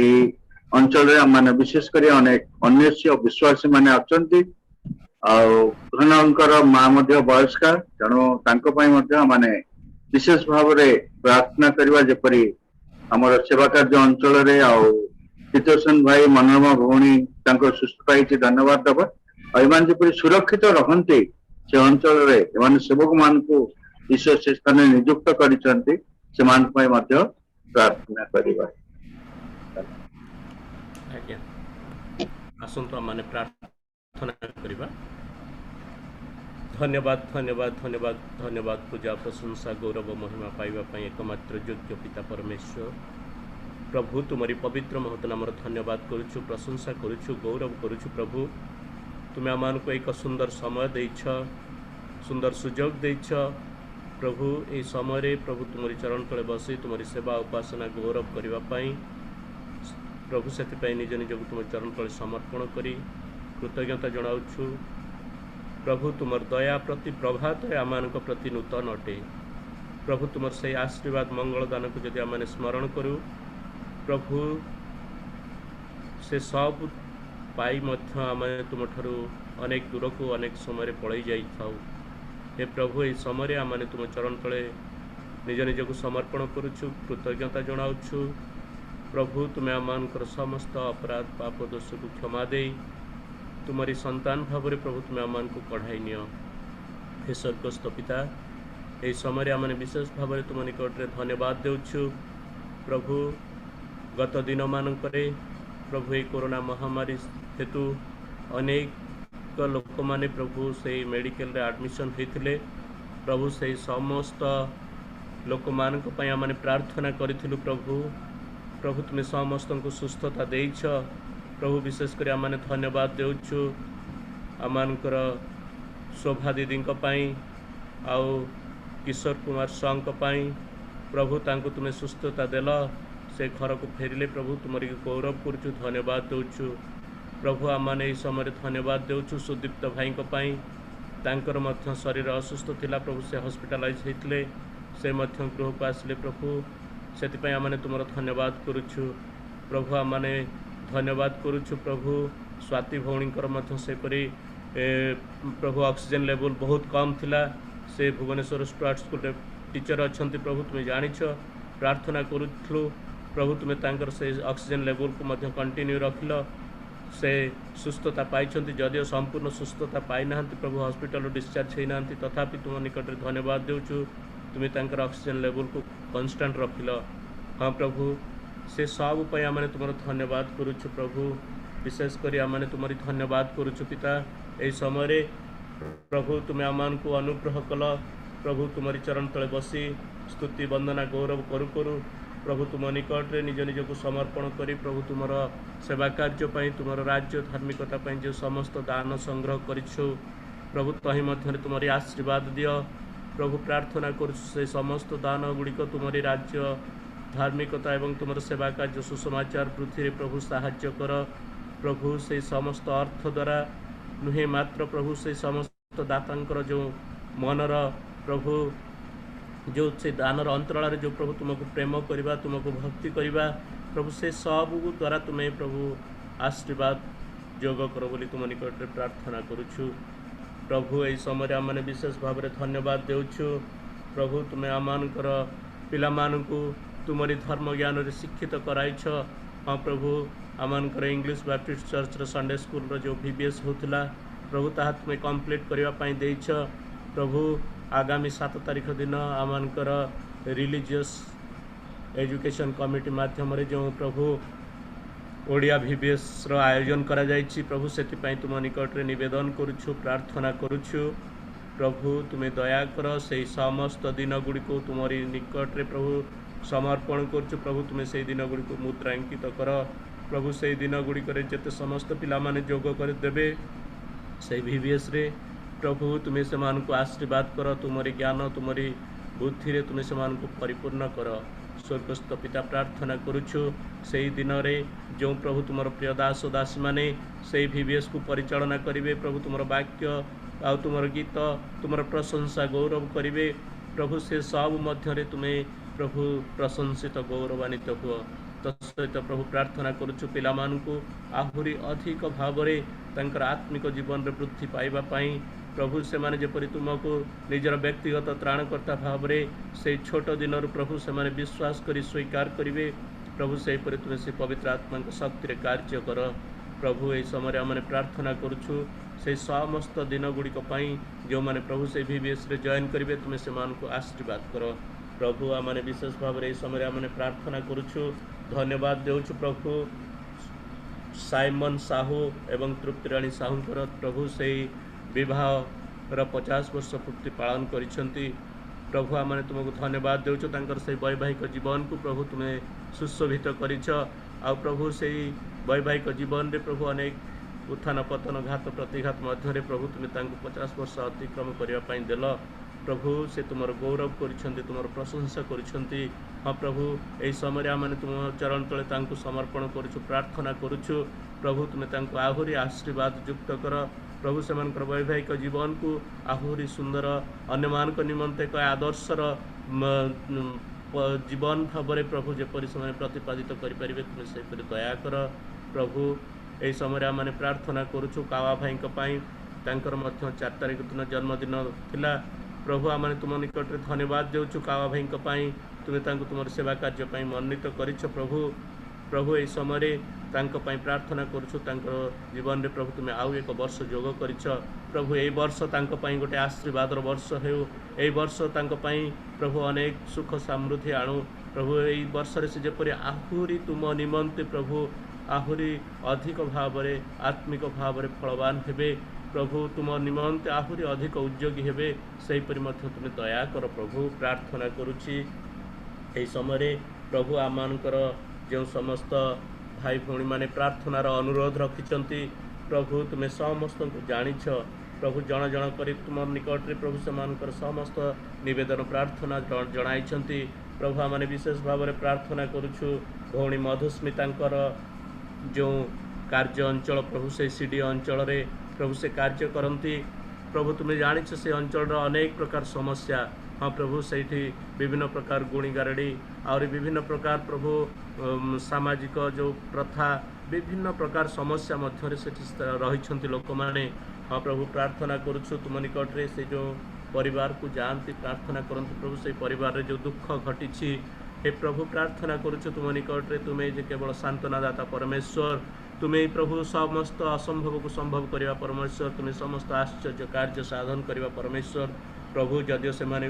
अंचल रे माने विशेष कर अनेक अन्य विश्वासी माने अछंती घनकर माँ वयस्का तेणु तांको पई माने विशेष भाव रे प्रार्थना करवा जेपरी हमर सेवा कार्य अंचल रे चित्रसेन भाई मनोरमा भौणी तांको सुस्थ पाई धन्यवाद दबा एमान जेपरी सुरक्षित रहंती से अंचल रे एमान सेवक मान को ईश्वर से स्थान नियुक्त करिसंती से मान पई मध्य प्रार्थना करिबा आज्ञा आसंतु माने प्रार्थना करिबा धन्यवाद धन्यवाद धन्यवाद धन्यवाद पूजा प्रशंसा गौरव महिमा पाइबा एकमात्र योग्य पिता परमेश्वर प्रभु तुम्हारी पवित्र महत नाम धन्यवाद करुछु प्रशंसा करुछु गौरव करुछु प्रभु तुम्हें आम को एक सुंदर समय देछ सुंदर सुजोग देछ प्रभु ये समय प्रभु तुम्हारी चरण तले बसी तुम्हारी सेवा उपासना गौरव करने प्रभु से निज निजक तुम चरण तले समर्पण करी कृतज्ञता जनाऊँ प्रभु तुमर दया प्रति प्रभात आम प्रति नूतन अटे प्रभु तुमर से आशीर्वाद मंगल दान को जदि आम स्मरण करूँ प्रभु से सब पाई आम तुम ठारू अनेक दूर को अनेक समय पलि जाऊ हे प्रभु ये समय आम तुम चरण तले निज निजक समर्पण करुछु कृतज्ञता जनाऊँ प्रभु तुम्हें आमर समस्त अपराध पाप दोष को क्षमा दे तुम्हारी संतान भाव प्रभु तुम्हें आम को कढ़ाई नियो हे स्वर्गस्थ पिता यही समय आम विशेष भाव तुम निकट में धन्यवाद देउछु प्रभु गत दिन मानक प्रभु ये कोरोना महामारी हेतु अनेक लोक माने प्रभु से मेडिकल रे एडमिशन होते प्रभु से समस्त लोक मानक पई आम प्रार्थना करिथिलु प्रभु प्रभु तुम्हें समस्त को सुस्थता देइछ प्रभु विशेषकर आम धन्यवाद देउछु आमर शोभा दीदी आउ किशोर कुमार संघ प्रभु तांको तुम्हें सुस्थता देल से घर को फेरिले प्रभु तुम्हारी गौरव करुछु धन्यवाद देउछु प्रभु आमने इस समय धन्यवाद देउछु सुदीप्त भाई तांकर मध्य शरीर असुस्थ थिला प्रभु से हॉस्पिटलाइज होते से मध्य गृह को आसिले प्रभु से आमने तुम धन्यवाद करुछु प्रभु आमने धन्यवाद करुछु प्रभु स्वाति भौणी सेपरी प्रभु ऑक्सीजन लेवल बहुत कम थिला से भुवनेश्वर स्टार्ट स्कूल टीचर अच्छा प्रभु तुम्हें जानिछ प्रार्थना करूँ प्रभु तुम्हें तांकर से ऑक्सीजन लेवल को मध्य कंटिन्यू रखिल से सुस्थता पाई जदिव संपूर्ण सुस्थता पाई ना प्रभु हॉस्पिटल डिस्चार्ज होना तथापि तुम निकट में धन्यवाद देउछु तुम्हें तांकर ऑक्सीजन लेवल को कांस्टेंट रखिल हाँ प्रभु से सब पर आम तुम धन्यवाद करुछु प्रभु विशेषकर आम तुम धन्यवाद करुछु पिता यही समय प्रभु तुम्हें आम को अनुग्रह कल प्रभु तुम्हारी चरण तले बसी स्तुति वंदना गौरव करू करू प्रभु तुम निकट रे निज निज को समर्पण करी प्रभु तुमर सेवा कार्य तुम राज्य धार्मिकता जो समस्त दान संग्रह करिछु प्रभु तही मध्य तुम्हारी आशीर्वाद दियो प्रभु प्रार्थना कर से समस्त दान गुड़िक तुम्हारी राज्य धार्मिकता एवं तुम सेवा कार्य सुसमाचार वृद्धि प्रभु साहाय्य कर प्रभु से समस्त अर्थ द्वारा नुहे मात्र प्रभु से समस्त दातांकर जो मनर प्रभु जो से दानर अंतराल जो प्रभु तुमको प्रेम करवा तुमको भक्ति करवा प्रभु से सब द्वारा तुम्हें प्रभु आशीर्वाद योग कर बोली तुम निकट में प्रार्थना करुछु प्रभु यही समय आमने विशेष भाव में धन्यवाद देउछु प्रभु तुम्हें आमर पिला मानकु तुमरी धर्म ज्ञान रे शिक्षित कराइछ हाँ प्रभु आमर English Baptist church Sunday school जो VBS होता प्रभु ताहा तुम्हें कंप्लीट करने देइछ प्रभु आगामी 7 तारीख दिन आमर रिलीजियस एजुकेशन कमिटी माध्यम जो प्रभु ओडिया VBS रो आयोजन करा जाइछि प्रभु से तुम निकट रे निवेदन करुछु प्रार्थना करुछु प्रभु तुम्हें दया कर से समस्त दिन गुड़ी को तुम्हारी निकट रे प्रभु समर्पण करुछु प्रभु तुम्हें से दिन गुड़ी को मुद्रांकित कर प्रभु से दिन गुड़िक जिते समस्त पिला माने जोग कर देबे से VBS रे प्रभु तुम्हें से आशीर्वाद कर तुम्हारी ज्ञान तुम्हारी बुद्धि रे तुम्हें से परिपूर्ण कर स्वर्गस्थ पिता प्रार्थना करुछु से ही दिन रे जो प्रभु तुम प्रिय दास दासी माने से VBS को परिचालना करिवे प्रभु तुम वाक्य आ तुम गीत तुम प्रशंसा गौरव करिवे प्रभु से सब मध्य तुम्हें प्रभु प्रशंसित गौरवान्वित हुआ तत्सहित प्रभु प्रार्थना करुछु पिला मानकु आहुरी अधिक भाव में आत्मिक जीवन में वृद्धि पाइबा पाई प्रभु से माने जेपरि तुमको निजर व्यक्तिगत त्राणकर्ता भाव से छोट दिन प्रभु से माने विश्वास करी स्वीकार करिवे प्रभु से तुम्हें से पवित्र आत्मा शक्ति कार्य कर प्रभु यही समय आम प्रार्थना करुछु से समस्त दिन गुड़िक जो मैंने प्रभु से VBS रे जॉइन करेंगे तुम्हें से आशीर्वाद कर प्रभु आम विशेष भाव में समय आम प्रार्थना करुछु धन्यवाद देउछु प्रभु साइमन साहू एवं तृप्तिराणी साहूंकर प्रभु से विवाह 50 वर्ष पूर्ति पालन करिसेंती प्रभु आम तुमको धन्यवाद देउछु तांकर से वैवाहिक जीवन को प्रभु तुम्हें सुशोभित करिछ आ प्रभु से वैवाहिक जीवन रे प्रभु अनेक उत्थान पतन घात प्रतिघात मध्य प्रभु तुम्हें 50 वर्ष अतिक्रम करने देल प्रभु से तुम गौरव करिसेंती तुम प्रशंसा करिसेंती हाँ प्रभु यही समय आम तुम चरण तले समर्पण करुछु प्रार्थना करुछु प्रभु तुम्हें आहुरी आशीर्वाद युक्त कर प्रभु से वैवाहिक जीवन को आहुरी सुंदर अन्य निमंते एक आदर्शर जीवन भाव प्रभु जेपरी से प्रतिपादित करें तुम्हें से दया कर प्रभु यही समय आम प्रार्थना करुछु कावा भाई 4 तारीख दिन जन्मदिन थिला प्रभु आम तुम निकट में धन्यवाद देउछु कावा भाई तुम्हें तुम सेवा कार्य मनोनीत करिछ प्रभु प्रभु यही समय प्रार्थना करुछु जीवन में प्रभु तुम्हें आउ एक वर्ष जोग करिछ प्रभु यही वर्ष गोटे आशीर्वाद वर्ष हो यही वर्ष प्रभु अनेक सुख समृद्धि आणु प्रभु यही वर्ष से जपरि आहुरी तुम निमंते प्रभु आहुरी अधिक भाव आत्मिक भाव फलवान हेबे प्रभु तुम निमंते आहुरी अधिक उद्योगी हेबे सेहीपरि मध्य तुम्हें दया कर प्रभु प्रार्थना करुछि यही समय प्रभु आमनकर जो समस्त भाई भौणी माने प्रार्थनार अनुरोध रखिचंती प्रभु तुम्हें समस्त को जानिछ प्रभु जन जन कर तुम निकट में प्रभु से समस्त निवेदन प्रार्थना जनाइछंती प्रभु आम विशेष भाव में प्रार्थना करुछु भौणी मधुस्मितांकर जो कार्य अंचल प्रभु से सीडी अंचल रे प्रभु से कार्य करती प्रभु तुम्हें जानिछ से अंचल अनेक प्रकार समस्या हाँ प्रभु से विभिन्न प्रकार गुणी गारड़ी और विभिन्न प्रकार प्रभु सामाजिक जो प्रथा विभिन्न प्रकार समस्या मध्य रही लोक मैंने हाँ प्रभु प्रार्थना करुछु तुम निकट रे से जो परिवार को जानती प्रार्थना करंतु प्रभु से परिवार रे जो दुख घटी हे प्रभु प्रार्थना करुछु तुम निकट रे तुम्हें जे केवल सांत्वनादाता परमेश्वर तुम्हें प्रभु समस्त असंभव को संभव करवा परमेश्वर तुम्हें समस्त आश्चर्य कार्य साधन करवा परमेश्वर प्रभु जदियो से माने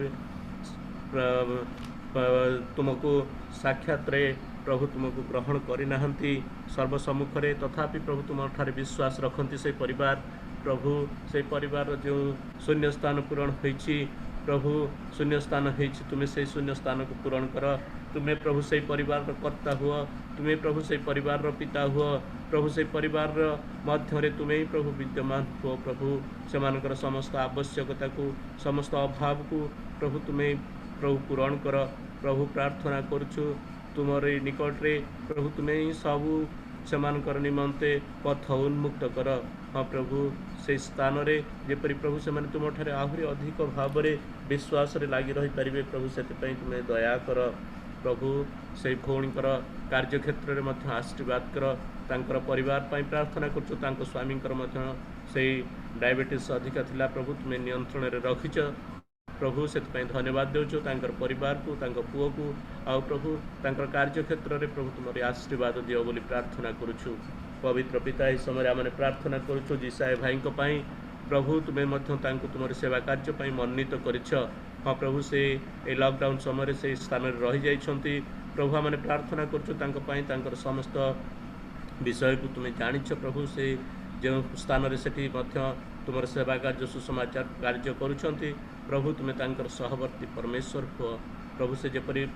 तुमको साक्षात रे प्रभु तुमको ग्रहण करना सर्वसम्मुख रे तथापि प्रभु तुम ठारे विश्वास रखती से परिवार प्रभु से परिवार जो शून्य स्थान पूरण होइछि प्रभु शून्य स्थान होइछि तुम्हें से शून्य स्थान को पूरण कर तुम्हें प्रभु से परिवार कर्ता हुआ तुम्हें प्रभु से परिवार पिता हुआ प्रभु से परिवार मध्य तुम्हें प्रभु विद्यमान हुआ प्रभु से समस्त आवश्यकता को समस्त अभाव को प्रभु तुम्हें प्रभु पूरण कर प्रभु प्रार्थना करुछु तुमर निकट रे प्रभु तुम्हें सबू से निमंते पथ उन्मुक्त कर हाँ प्रभु से स्थान रे जेपरि प्रभु से तुम ठारे आहुरी अधिक भाव में विश्वास रे लगी रही पारे प्रभु से तुम्हें दया कर प्रभु से भौणीकर कार्यक्षेत्र में आशीर्वाद कर तांकर परिवार पाई प्रार्थना कर स्वामी से डायबिटीज अधिका थिला प्रभु तुम्हें नियंत्रण रे रखिच प्रभु से धन्यवाद देउछु तांकर परिवार को तांकर पुओ को आ प्रभु तांकर कार्यक्षेत्र रे प्रभु तुम्हारे आशीर्वाद दियो बोली प्रार्थना करुछु पवित्र पिता इस समय आमने प्रार्थना करुछु जिसाए भाई को पाई प्रभु तुम्हें मध्य तांको तुमर सेवा कार्य पाई मनोनीत करिछ हाँ प्रभु से ए लॉकडाउन समय से स्थान रे रही जाइछंती प्रभु आमने प्रार्थना करुछु तांको पाई तांकर समस्त विषय को तुम्हें जानिछ प्रभु से जो स्थान रे सेठी मध्य तुमर सेवा कार्य सुसमाचार कार्य करुछंती प्रभु तुम्हें तांकर सहवर्ती परमेश्वर को प्रभु से जेपरि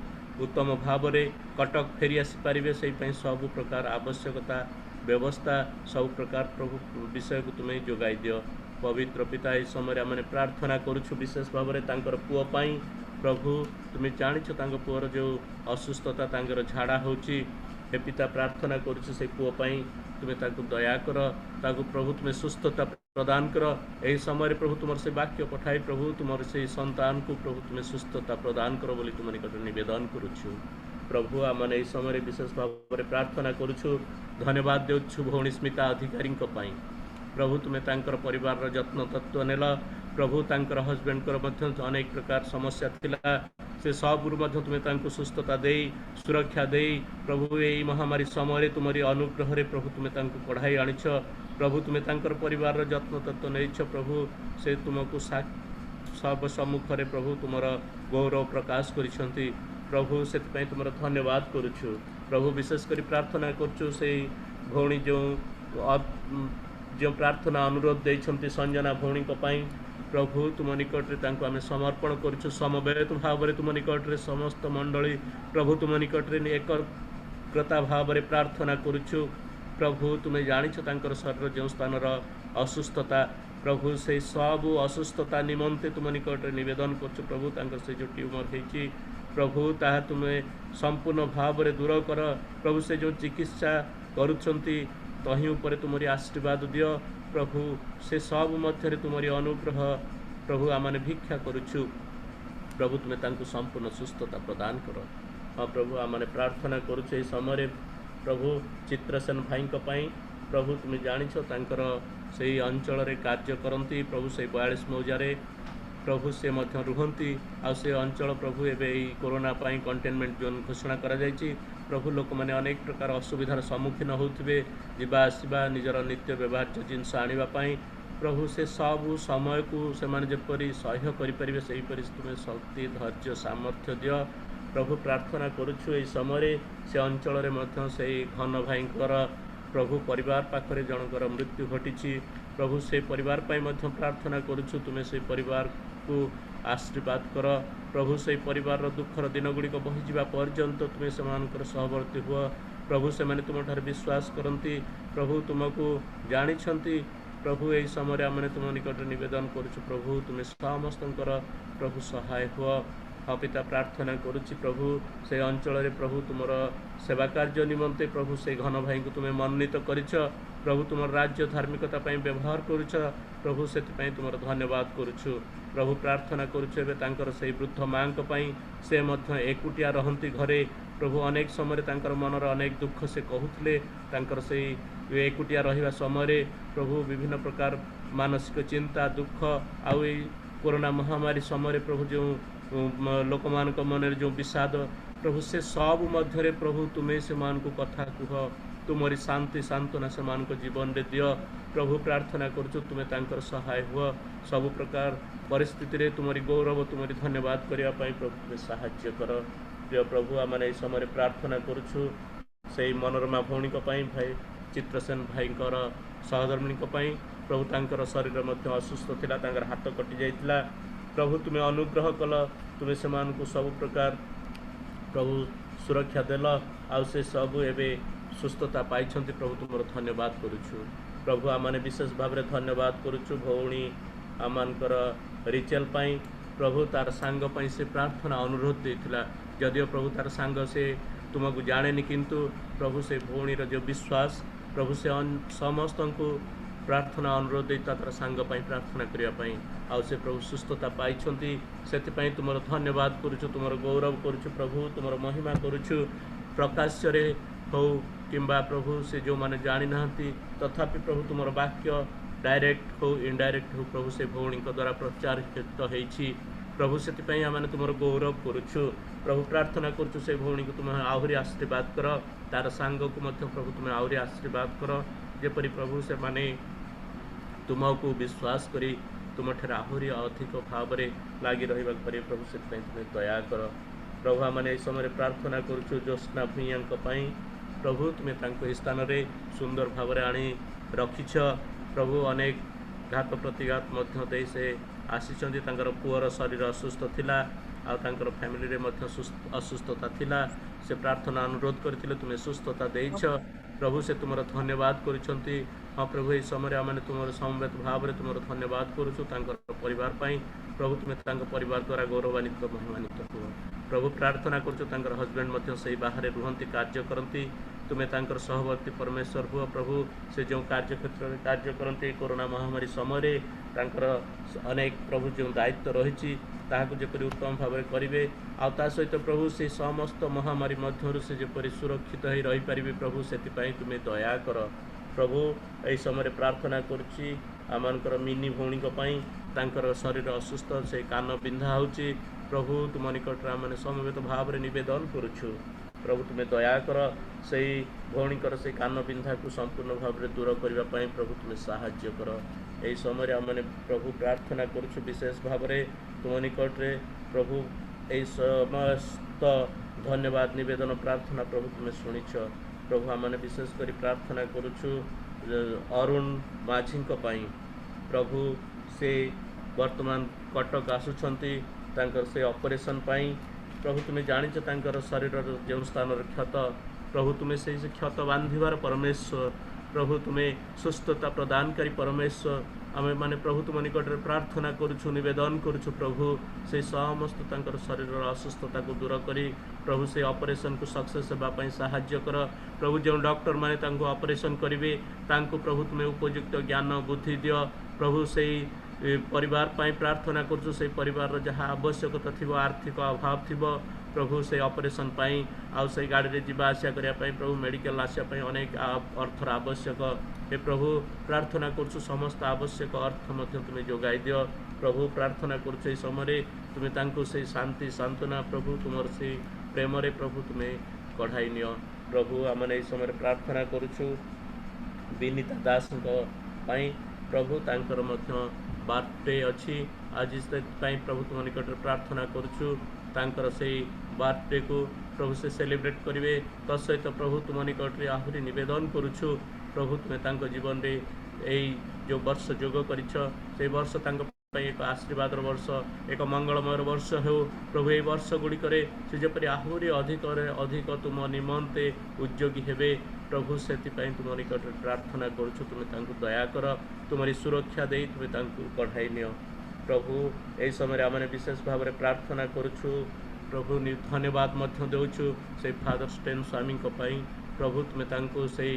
उत्तम भाव में कटक फेरी आसी पारे से सब प्रकार आवश्यकता व्यवस्था सब प्रकार प्रभु विषय को तुम्हें जोगाई दियो पवित्र पिता इस समय आमने प्रार्थना करुछु विशेष भाव में तांकर पुओ पाई प्रभु तुम्हें जानिछ तांकर पुओर जो असुस्थता तांकर झाड़ा होची हे पिता प्रार्थना करुछु से पुओ पाई तुम्हें ताको दया कर ताको प्रभु तुम्हें सुस्थता प्रदान कर यही समय प्रभु तुम से वाक्य पठाई प्रभु तुम से संतान को प्रभु तुम्हें सुस्थता प्रदान कर बोली तुम निकट निवेदन करुछु प्रभु आमने यही समय विशेष भाव में प्रार्थना करुछु धन्यवाद देउछु भौणी स्मिता अधिकारी प्रभु तुम्हें तांकर परिवार जत्न तत्व नेल प्रभु तांकर हजबैंड कर अनेक प्रकार समस्या थिला से सबुरु मध्य तुम्हें तांको सुस्थता दे सुरक्षा दे प्रभु यही महामारी समय तुमरी अनुग्रह रे प्रभु तुम्हें तांको पढ़ाई आनिछ प्रभु तुम्हें तांकर परिवार जत्न तत्व नहीं प्रभु से तुमको सब सम्मुख रे प्रभु तुमर गौरव प्रकाश करिसंती प्रभु से तुम धन्यवाद करुछु प्रभु विशेष कर प्रार्थना करुछु से भौणी जो प्रार्थना अनुरोध देइछंती संजना भौणी को पाई प्रभु तुम निकट में आम समर्पण करुछु समवेत भाव में तुम निकट में समस्त मंडली प्रभु तुम निकट में एकता भाव में प्रार्थना करुछु प्रभु तुम्हें जानिछ तांकर शरीर जो स्थान असुस्थता प्रभु से सब असुस्थता निमंते तुम निकट निवेदन कर प्रभु तांकर से जो ट्यूमर होती प्रभु ताहा तुम्हें संपूर्ण भाव में दूर कर प्रभु से जो चिकित्सा करुछंती तही उपर तुमरी आशीर्वाद दियो प्रभु से सब मध्य तुमरी अनुग्रह प्रभु आम भिक्षा करुछु प्रभु तुम्हें तांको संपूर्ण सुस्थता प्रदान कर। हाँ प्रभु आम प्रार्थना करुछु समय प्रभु चित्रसेन भाई प्रभु तुम्हें जानिछ तांकर से अंचल कार्य करती प्रभु से 42 मौजारे प्रभु से मध्य रुहंती आ से अंचल प्रभु एवं कोरोना पाई कंटेनमेंट जोन घोषणा करा जायछि प्रभु लोक मैंने अनेक प्रकार असुविधार सम्मुखीन होते जीवा आसवा निजर नित्य व्यवहार्य जिनस आने प्रभु से सब समय को सेमाने जेपरि सह्य करें से तुम्हें शक्ति धैर्य सामर्थ्य दियो प्रभु प्रार्थना करुछु एई समय से अंचल में से घन भाईंकर प्रभु परिवार पाखरे जनकर मृत्यु घटी प्रभु से परिवार पाई मध्य प्रार्थना करुछु तुम्हें से परिवार को आशीर्वाद कर प्रभु से परिवार दुखर दिन गुड़िक बहीजा पर्यंत तुम्हें से सहवर्ती हुआ प्रभु से माने तुम ठारे विश्वास करती प्रभु तुमको जानिछंती प्रभु यही समय आम तुम निकट निवेदन करुछु प्रभु तुम्हें समस्त प्रभु सहाय हुआ। हाँ पिता प्रार्थना करुछि प्रभु से अंचल प्रभु तुम सेवा कार्य निमंते प्रभु से घन भाई को तुम्हें मनोनीत करिछ प्रभु तुम राज्य धार्मिकता व्यवहार करुछ प्रभु से तुम धन्यवाद करुछु प्रभु प्रार्थना करुछु एबे तांकर से वृद्ध माँ से मध्य एकुटिया रहंती घरे प्रभु अनेक समय तांकर मनर अनेक दुख से कहूले तांकर से एकुटिया रहिबा समय प्रभु विभिन्न प्रकार मानसिक चिंता दुख आउ कोरोना महामारी समय प्रभु जो लोक मान मन जो विषाद प्रभु से सब मध्य प्रभु तुम्हें से मान को कथा कुह तुमरी शांति सांत्वना से मान को जीवन रे दियो प्रभु प्रार्थना करुछु तुम्हें तांकर सहाय हुआ सब प्रकार परिस्थिति रे तुमरी गौरव तुमरी धन्यवाद करिया पई प्रभु तुम्हें सहाय्य कर प्रिय प्रभु आम एई समय प्रार्थना करुछु से मनोरमा भौणी भाई चित्रसेन भाई सहधर्मिणी प्रभु तांकर शरीर मध्य असुस्थ थिला तांकर हाथ कटि जाइतिला प्रभु तुम्हें अनुग्रह कल तुम्हें से सब प्रकार प्रभु सुरक्षा देल आउ से सब एवं सुस्थता पाई प्रभु तुम धन्यवाद करुछु प्रभु आम विशेष भाव में धन्यवाद करुछु भौणी आमर रिचेल पाई प्रभु तार सांग पाई से प्रार्थना अनुरोध देथिला जदियो प्रभु तार सांग से तुमको जाने किंतु प्रभु से भौणी जो विश्वास प्रभु से समस्त को प्रार्थना अनुरोध देता तार सांग पाई प्रार्थना करने आउ से प्रभु सुस्थता पाई से तुम धन्यवाद करुछु तुम गौरव करुछु प्रभु तुम महिमा करुछु प्रकाश्य रे हो किंबा प्रभु से जो माने जानी नाहंती तथापि प्रभु तुम वाक्य डायरेक्ट हो इनडायरेक्ट हो प्रभु से भौणी द्वारा प्रचारित होईछि प्रभु से आम तुम गौरव करुछु प्रभु प्रार्थना करुछु से भौणी को तुम आहरी आशीर्वाद कर तार सांग को मध्य प्रभु तुम आहरी आशीर्वाद कर जेपरि प्रभु से माने तुमको विश्वास करी तुम ठारे आहरी अधिक भाव में लगी रहा प्रभु से तुम्हें दया कर प्रभु आम समय प्रार्थना करुछु ज्योत्स्ना भूया प्रभु तुम्हें स्थान रे सुंदर भाव में आनी रखिछ प्रभु अनेक घात प्रतिघात मध्य दे से आसी पुअर शरीर असुस्थ थिला आ फैमिली रे मध्य असुस्थता थिला से प्रार्थना अनुरोध करथिले तुम्हें सुस्थता देइछ प्रभु से तुम धन्यवाद करिसंती। हाँ प्रभु ये समय आम तुम समवेत भाव में तुम धन्यवाद करुछु परिवार पाई प्रभु तुम्हें परिवार द्वारा गौरवान्वित महिमान्वित हुआ प्रभु प्रार्थना करुछु हस्बैंड मध्य से बाहर रुहंती कार्य करती तुम्हें सहवर्ती परमेश्वर हुआ प्रभु से जो कार्य क्षेत्र में कार्य करते कोरोना महामारी समय अनेक प्रभु जो दायित्व रही जेपरी उत्तम भाव में करेंगे आ सहित प्रभु से समस्त महामारी मध्य से जेपरी सुरक्षित हो रही पारे प्रभु से तुम्हें दया कर प्रभु यही समय प्रार्थना करुच्ची आमर मिनी भौणी तांकर शरीर असुस्थ से कान बिंधा होची प्रभु तुम निकट आम समवेत भाव में निवेदन करुछु प्रभु तुम्हें दया कर से भौणीकर से कान बिंधा को संपूर्ण भाव में दूर करने प्रभु तुम्हें साहाय्य कर यही समय आम प्रभु प्रार्थना करुछु विशेष भाव में तुम निकट रे प्रभु यही समस्त धन्यवाद निवेदन प्रार्थना प्रभु तुम्हें शुणिछ प्रभु आम विशेष कर प्रार्थना करुछु अरुण माझी प्रभु से वर्तमान कटक आसुछंती तांकर से ऑपरेशन पाई प्रभु तुम्हें जानिच तांकर शरीर जो स्थान क्षत प्रभु तुम्हें से क्षत बांधिबार परमेश्वर प्रभु तुम्हें सुस्थता प्रदानकारी परमेश्वर आमे माने प्रभु तुम निकट में प्रार्थना करुछु निवेदन करुछु प्रभु से समस्त तांकर शरीर असुस्थता को दूर करी प्रभु से ऑपरेशन को सक्सेस हेबा पई सहाय्य कर प्रभु जो डॉक्टर माने तांको ऑपरेशन करिवे तांको प्रभु तुम्हें उपयुक्त ज्ञान बुद्धि दियो प्रभु से परिवार पाई प्रार्थना करुछु से परिवार जहाँ आवश्यकता थिबो आर्थिक अभाव थिबो प्रभु से ऑपरेशन पाई आउ से गाड़ी रे जीवा आसिया करिया पाई प्रभु मेडिकल आसिया पाई अनेक अर्थर आवश्यक हे प्रभु प्रार्थना करुछु समस्त आवश्यक अर्थ मध्य तुम्हें जोगाई दियो प्रभु प्रार्थना करुछु समय तुम्हें तांको से शांति सांत्वना प्रभु तुमर से प्रेम रे प्रभु तुम्हें कढ़ाई नियो प्रभु आमने समय प्रार्थना करुछु विनीता दास पाई प्रभु तांकर मध्य बर्थडे अच्छी आज प्रभु तुम निकट प्रार्थना करुछु तांकर से बर्थडे को प्रभु से सेलिब्रेट करेंगे तत्सहित प्रभु तुम निकट आहरी निवेदन करुछु प्रभु तुम्हें तांको जीवन रे यही जो वर्ष जोग कर वर्ष एक आशीर्वाद वर्ष एक मंगलमय वर्ष हो प्रभु ये वर्ष गुड़िक से जपरी आहरी अधिक तुम निमंते उद्योगी हेबे प्रभु से तुम निकट प्रार्थना करुछु तुम्हें दया कर तुम्हारी सुरक्षा दे तुम्हें कढ़ाई नियो प्रभु यही समय आम विशेष भाव में प्रार्थना करुछु प्रभु धन्यवाद देउछु से फादर स्टेन स्वामी प्रभु तुम्हें से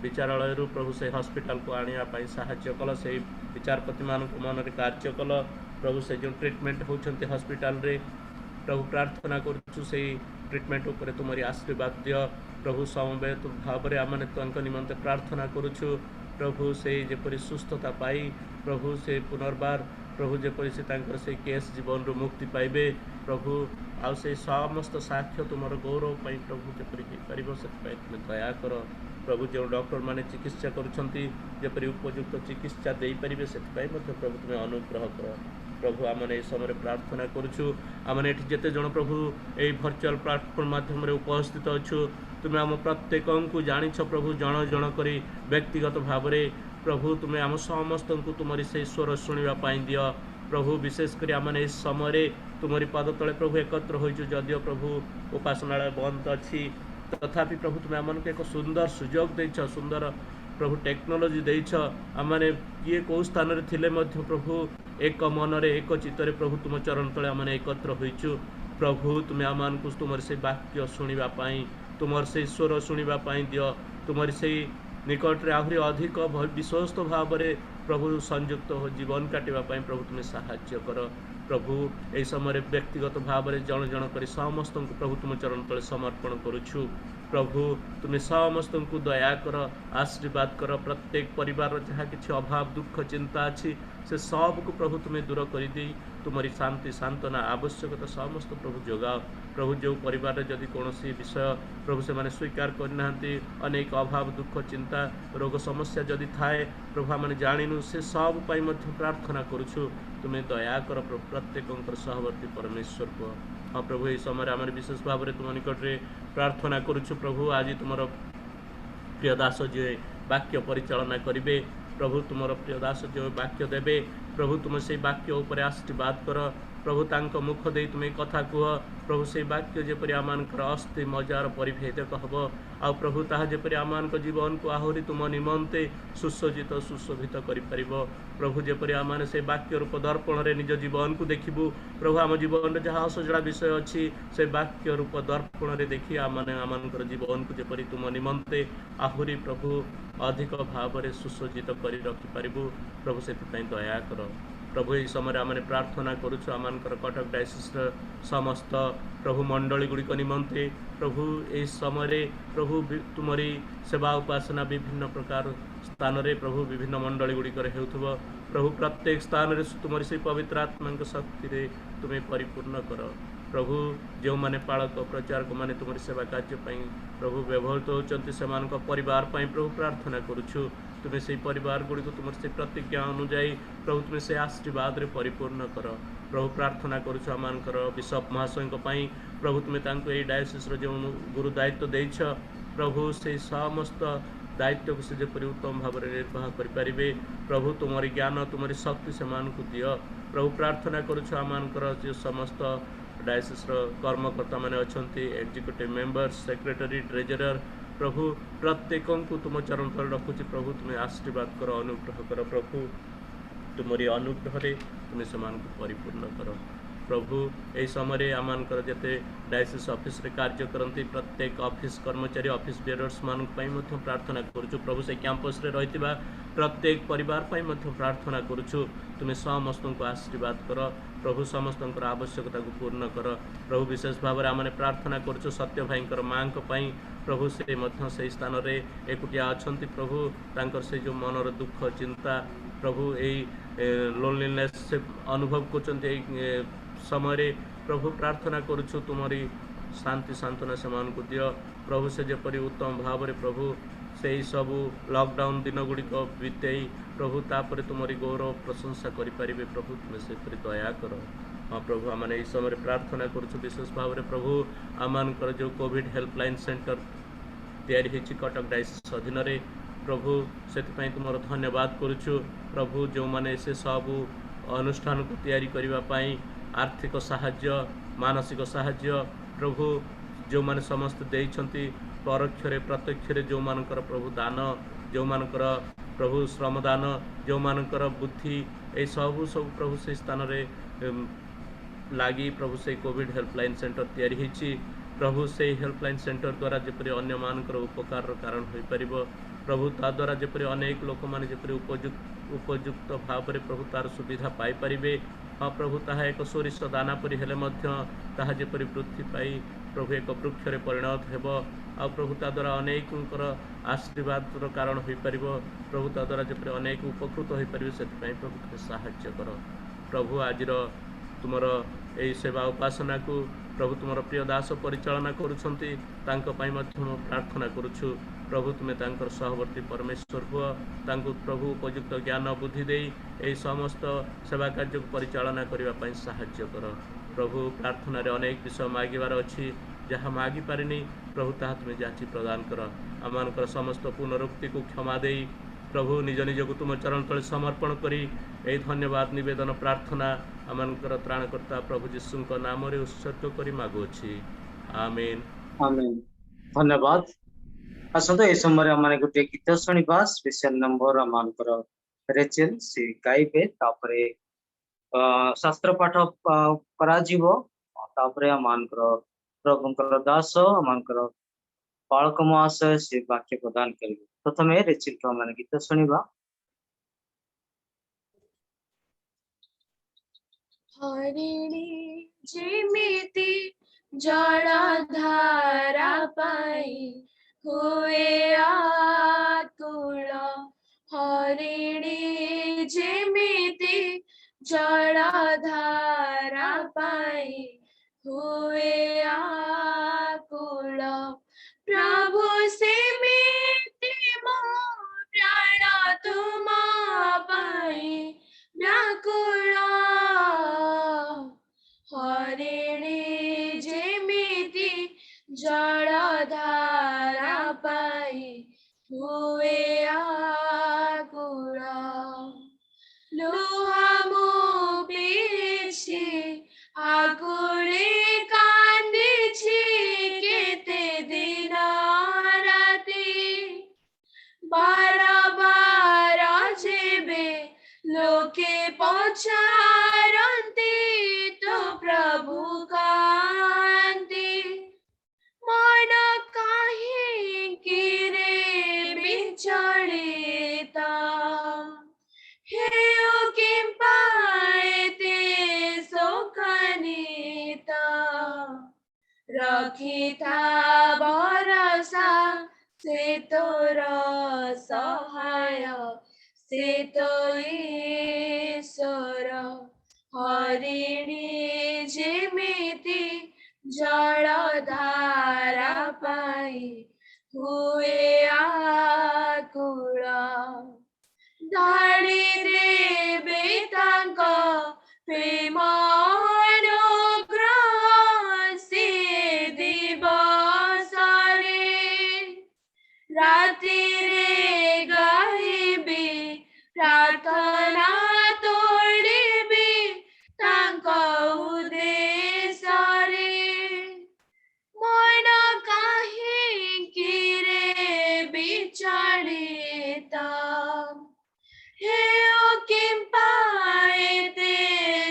विचारालय प्रभु से हॉस्पिटल को आने साहाय्य कल से विचारपति मान मन कार्य कल प्रभु से जो ट्रीटमेंट होती हॉस्पिटल रे प्रभु प्रार्थना करुछु से ट्रीटमेंट उपर तुम्हारी आशीर्वाद दियो प्रभु समवेत भाव में आम निमंते प्रार्थना करुछु प्रभु से जेपरी सुस्थता पाई प्रभु से पुनर्बार प्रभु जेपरी से केस जीवन रू मुक्ति पाइबे प्रभु आउ से समस्त साक्ष्य तुम गौरव पाई प्रभु जेपरी से तुम दया कर प्रभु जो डॉक्टर माने चिकित्सा करुँच उपयुक्त चिकित्सा दे पारे से प्रभु तुम्हें अनुग्रह कर प्रभु आमने समय प्रार्थना करुछु आमने एठी जेते जन प्रभु ए वर्चुअल प्लेटफॉर्म माध्यम रे उपस्थित अच्छु तुम्हें आम प्रत्येक को जानिछ प्रभु जन जन करी व्यक्तिगत भाव में प्रभु तुम्हें आम समस्त को तुमरी से स्वर शुणा दियो प्रभु विशेषकर आमने इस समय तुमरी पद तले प्रभु एकत्र होइछु जदियो प्रभु उपासनालय बंद अच्छी तथापि प्रभु तुम्हें आमको एक सुंदर सुजोग देछ सुंदर प्रभु टेक्नोलोजी देछ आमने किए कौ स्थान रे थिले मध्य प्रभु एक मनरे एक चित्तरे प्रभु तुम चरण तले आमने एकत्र होइछु प्रभु तुम्हें आमको तुम से वाक्य शुणा तुमर से स्वर शुणा दियो तुम से निकट आहरी अधिक विश्वस्त भाव में प्रभु संयुक्त हो जीवन काटापी प्रभु तुम्हें साहाय्य कर प्रभु यही समय व्यक्तिगत भाव में जन जन कर समस्त को प्रभु तुम चरण तले समर्पण करुछु प्रभु तुम्हें समस्त को दया कर आशीर्वाद कर प्रत्येक परिवार जहाँ किसी अभाव दुख चिंता अच्छी से सब को प्रभु तुम्हें दूर कर दी तुम्हारी शांति सांत्वना आवश्यकता समस्त प्रभु जोगाओ प्रभु जो परिवार में जदि कौन विषय प्रभु से माने स्वीकार करना अनेक अभाव दुख चिंता रोग समस्या जदि थाए प्रभु आम जाणु से सब प्रार्थना करुछु तुम्हें दया कर प्रभु प्रत्येक सहवर्ती परमेश्वर को हाँ प्रभु ये समय आम विशेष भाव में तुम निकट में प्रार्थना करुछु प्रभु आज तुम प्रिय दास जो वाक्य परिचालना करेंगे प्रभु तुम प्रिय दास जो वाक्य देवे प्रभु तुम से वाक्य उपर आशीर्वाद कर प्रभु तांको मुख दे तुम्हें कथा कह प्रभु से वाक्य जेपरी आमानकर अस्थि मजार परिभेदक हम आ प्रभु ताहा जेपरी आमानक जीवन को आहरी तुम निमंते सुसज्जित सुशोभित कर प्रभु जेपरी आमाने से वाक्य रूप दर्पण रे निज जीवन को देखिबू प्रभु आम जीवन जहाँ असजड़ा विषय अच्छी से वाक्य रूप दर्पण रे देखी आमाने आमानकर जीवन को जेपरी तुम निमंते आहरी प्रभु अधिक भाव में सुसज्जित कर रखिपारू प्रभु से दया कर प्रभु यही समय आम प्रार्थना करुछु आमर कटक डायसिस समस्त प्रभु मंडली गुड़िक निमंते प्रभु यही समय प्रभु तुमरी सेवा उपासना विभिन्न प्रकार स्थान रे प्रभु विभिन्न मंडली गुड़िक हेउथबो प्रभु प्रत्येक स्थान रे तुमरी से पवित्र आत्मा शक्ति रे तुम्हें परिपूर्ण कर प्रभु जो माने पालक प्रचारक माने तुमरी सेवा कार्य प्रभु व्यवहृत होचंती सेमान परिवार प्रभु प्रार्थना करुछु तुम्हें से परिवार गुड़ी तुम से प्रतिज्ञा अनुजाई प्रभु तुम्हें से आशीर्वाद रे परिपूर्ण कर प्रभु प्रार्थना करुछु आमानकर बिशप महाशय प्रभु तुम्हें तांको ए डायसिस रो जो गुरु दायित्व देछ प्रभु से समस्त दायित्व को से जेपरि उत्तम भाव में निर्वाह करें प्रभु तुमरी ज्ञान तुमरी शक्ति से दियो प्रभु प्रार्थना करुछु आमानकर जो समस्त डायसिस कर्मकर्ता माने अछंती एग्जीक्यूटिव मेंबर्स सेक्रेटरी ट्रेजरर प्रभु प्रत्येक को तुम चरण तले रखुची प्रभु तुम्हें आशीर्वाद कर अनुग्रह कर प्रभु तुमरी अनुग्रह तुम्हें से परिपूर्ण कर प्रभु यही समय आमानकर जते डायसिस ऑफिस रे कार्य करती प्रत्येक ऑफिस कर्मचारी ऑफिस बेयरर्स मान प्रार्थना करुछु प्रभु से कैंपस रे रहितिबा प्रत्येक परिवार पाई प्रार्थना करुछु तुम्हें समस्त को आशीर्वाद कर प्रभु समस्त आवश्यकता को पूर्ण कर प्रभु विशेष भाव में आम प्रार्थना करुछु सत्य भाई माँ प्रभु से स्थान रे एकुटिया अछंती प्रभु तांकर से जो मनर दुख चिंता प्रभु यही लोनलीनेस से अनुभव कर समय प्रभु प्रार्थना करुछु तुम्हारी शांति सांत्वना से दियो प्रभु से जेपरी उत्तम भाव में प्रभु से सबू लॉकडाउन दिन गुड़िक बीतई प्रभु तापर तुम्हारी गौरव प्रशंसा करें प्रभु तुम्हें से दया कर हाँ प्रभु आम यही समय प्रार्थना करुछु विशेष भाव में प्रभु आमर जो कोविड हेल्पलाइन सेंटर तैयारी कटक डायसिस अधीन प्रभु से तुम धन्यवाद करुछु प्रभु जो माने से सबू अनुष्ठान को तैयारी करने आर्थिक साहाय्य मानसिक साहाय्य प्रभु जो माने समस्त देइछंती परोक्षरे प्रत्यक्षरे जो मानकर प्रभु दान जो मानकर प्रभु श्रमदान जो मानकर बुद्धि ए सब प्रभु से स्थान रे लागी प्रभु से कोविड हेल्पलाइन सेंटर तैयारी होइछि प्रभु से हेल्पलाइन सेंटर द्वारा जेपरि अन्य मानकर उपकार कारण होई परिबो प्रभु ता द्वारा जेपरि अनेक लोक माने जेपरि उपयुक्त भाव में प्रभु तार सुविधा पाई परिबे हाँ प्रभु ताहा एक सोरिष दाना परी हेले ताहा जेपरि वृद्धि पाई प्रभु एक वृक्ष परिणत हेब आ प्रभु ता द्वारा अनेक आशीर्वाद कारण हो पार प्रभु ता द्वारा जेपरि अनेक उपकृत हो पारे से प्रभु साहाय्य कर प्रभु आज तुमर यही सेवा उपासना को प्रभु तुम प्रिय दास परिचालना करुछंती प्रार्थना करुछु प्रभु तुम्हें तांकर सहवर्ती परमेश्वर हुआ तांको प्रभु उपयुक्त ज्ञान बुद्धि दे यही समस्त सेवा कार्य को परिचालना करने साहाय्य कर प्रभु प्रार्थना रे अनेक विषय मागिबार अच्छी जहाँ मागी पारिनी प्रभु ताहा तुम्हें जाची प्रदान कर आमर समस्त पुनरुक्ति को क्षमा दे प्रभु निज निज को तुम चरण तले समर्पण करी यही धन्यवाद निवेदन प्रार्थना आमर त्राणकर्ता प्रभु जीशु नाम रे उत्सर्ग करी मागुछि आमीन आमीन धन्यवाद आसंतो ए समय आम गोटे गीत शुणा स्पेशल नंबर आमर रेचेल से गाइबे तापरे शास्त्र पाठ करा जीवो तापरे आमर प्रभुंकर दास आमर बालक महाशय से वाक्य प्रदान करेंगे प्रथम रेचेल को आम गीत शुणा हरिणी जेमिति जलधारा पाई हुए आकुल हरिणी जेमिति जलधारा पाई हुए आकुल प्रभु सेमिति मो प्राण तुम पाई व्याकुल हरिणी जेमिति जलधारा पाई हुए आकुल लुहा मो पीछे आकुले कांदिछि केते दिन राति बार बार जेबे लोके पचारंती तो प्रभु कांति मन काहे किरे बिचलिता हेउ किं पाएते शोकनीता रखिथा भरोसा से तोर सहाय से तो ईश्वर हरिणी जेमिति जलधारा पाई हुए आकुल धाड़ी देबे तांक प्रेम अनुग्रह से दिवसरे रातिरे हेओ किंपा एते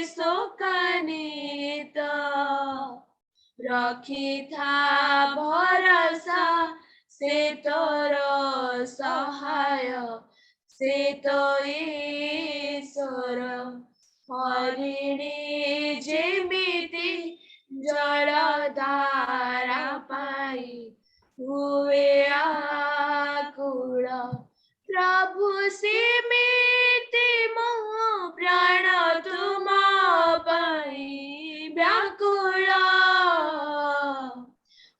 शोकान्वित रखिथा भरोसा से तोर सहाय से तो ईश्वर हरिणी जेमिति जलधारा पाई हुए आकुल प्रभु सेमिति मो प्राण तुम पाई व्याकुल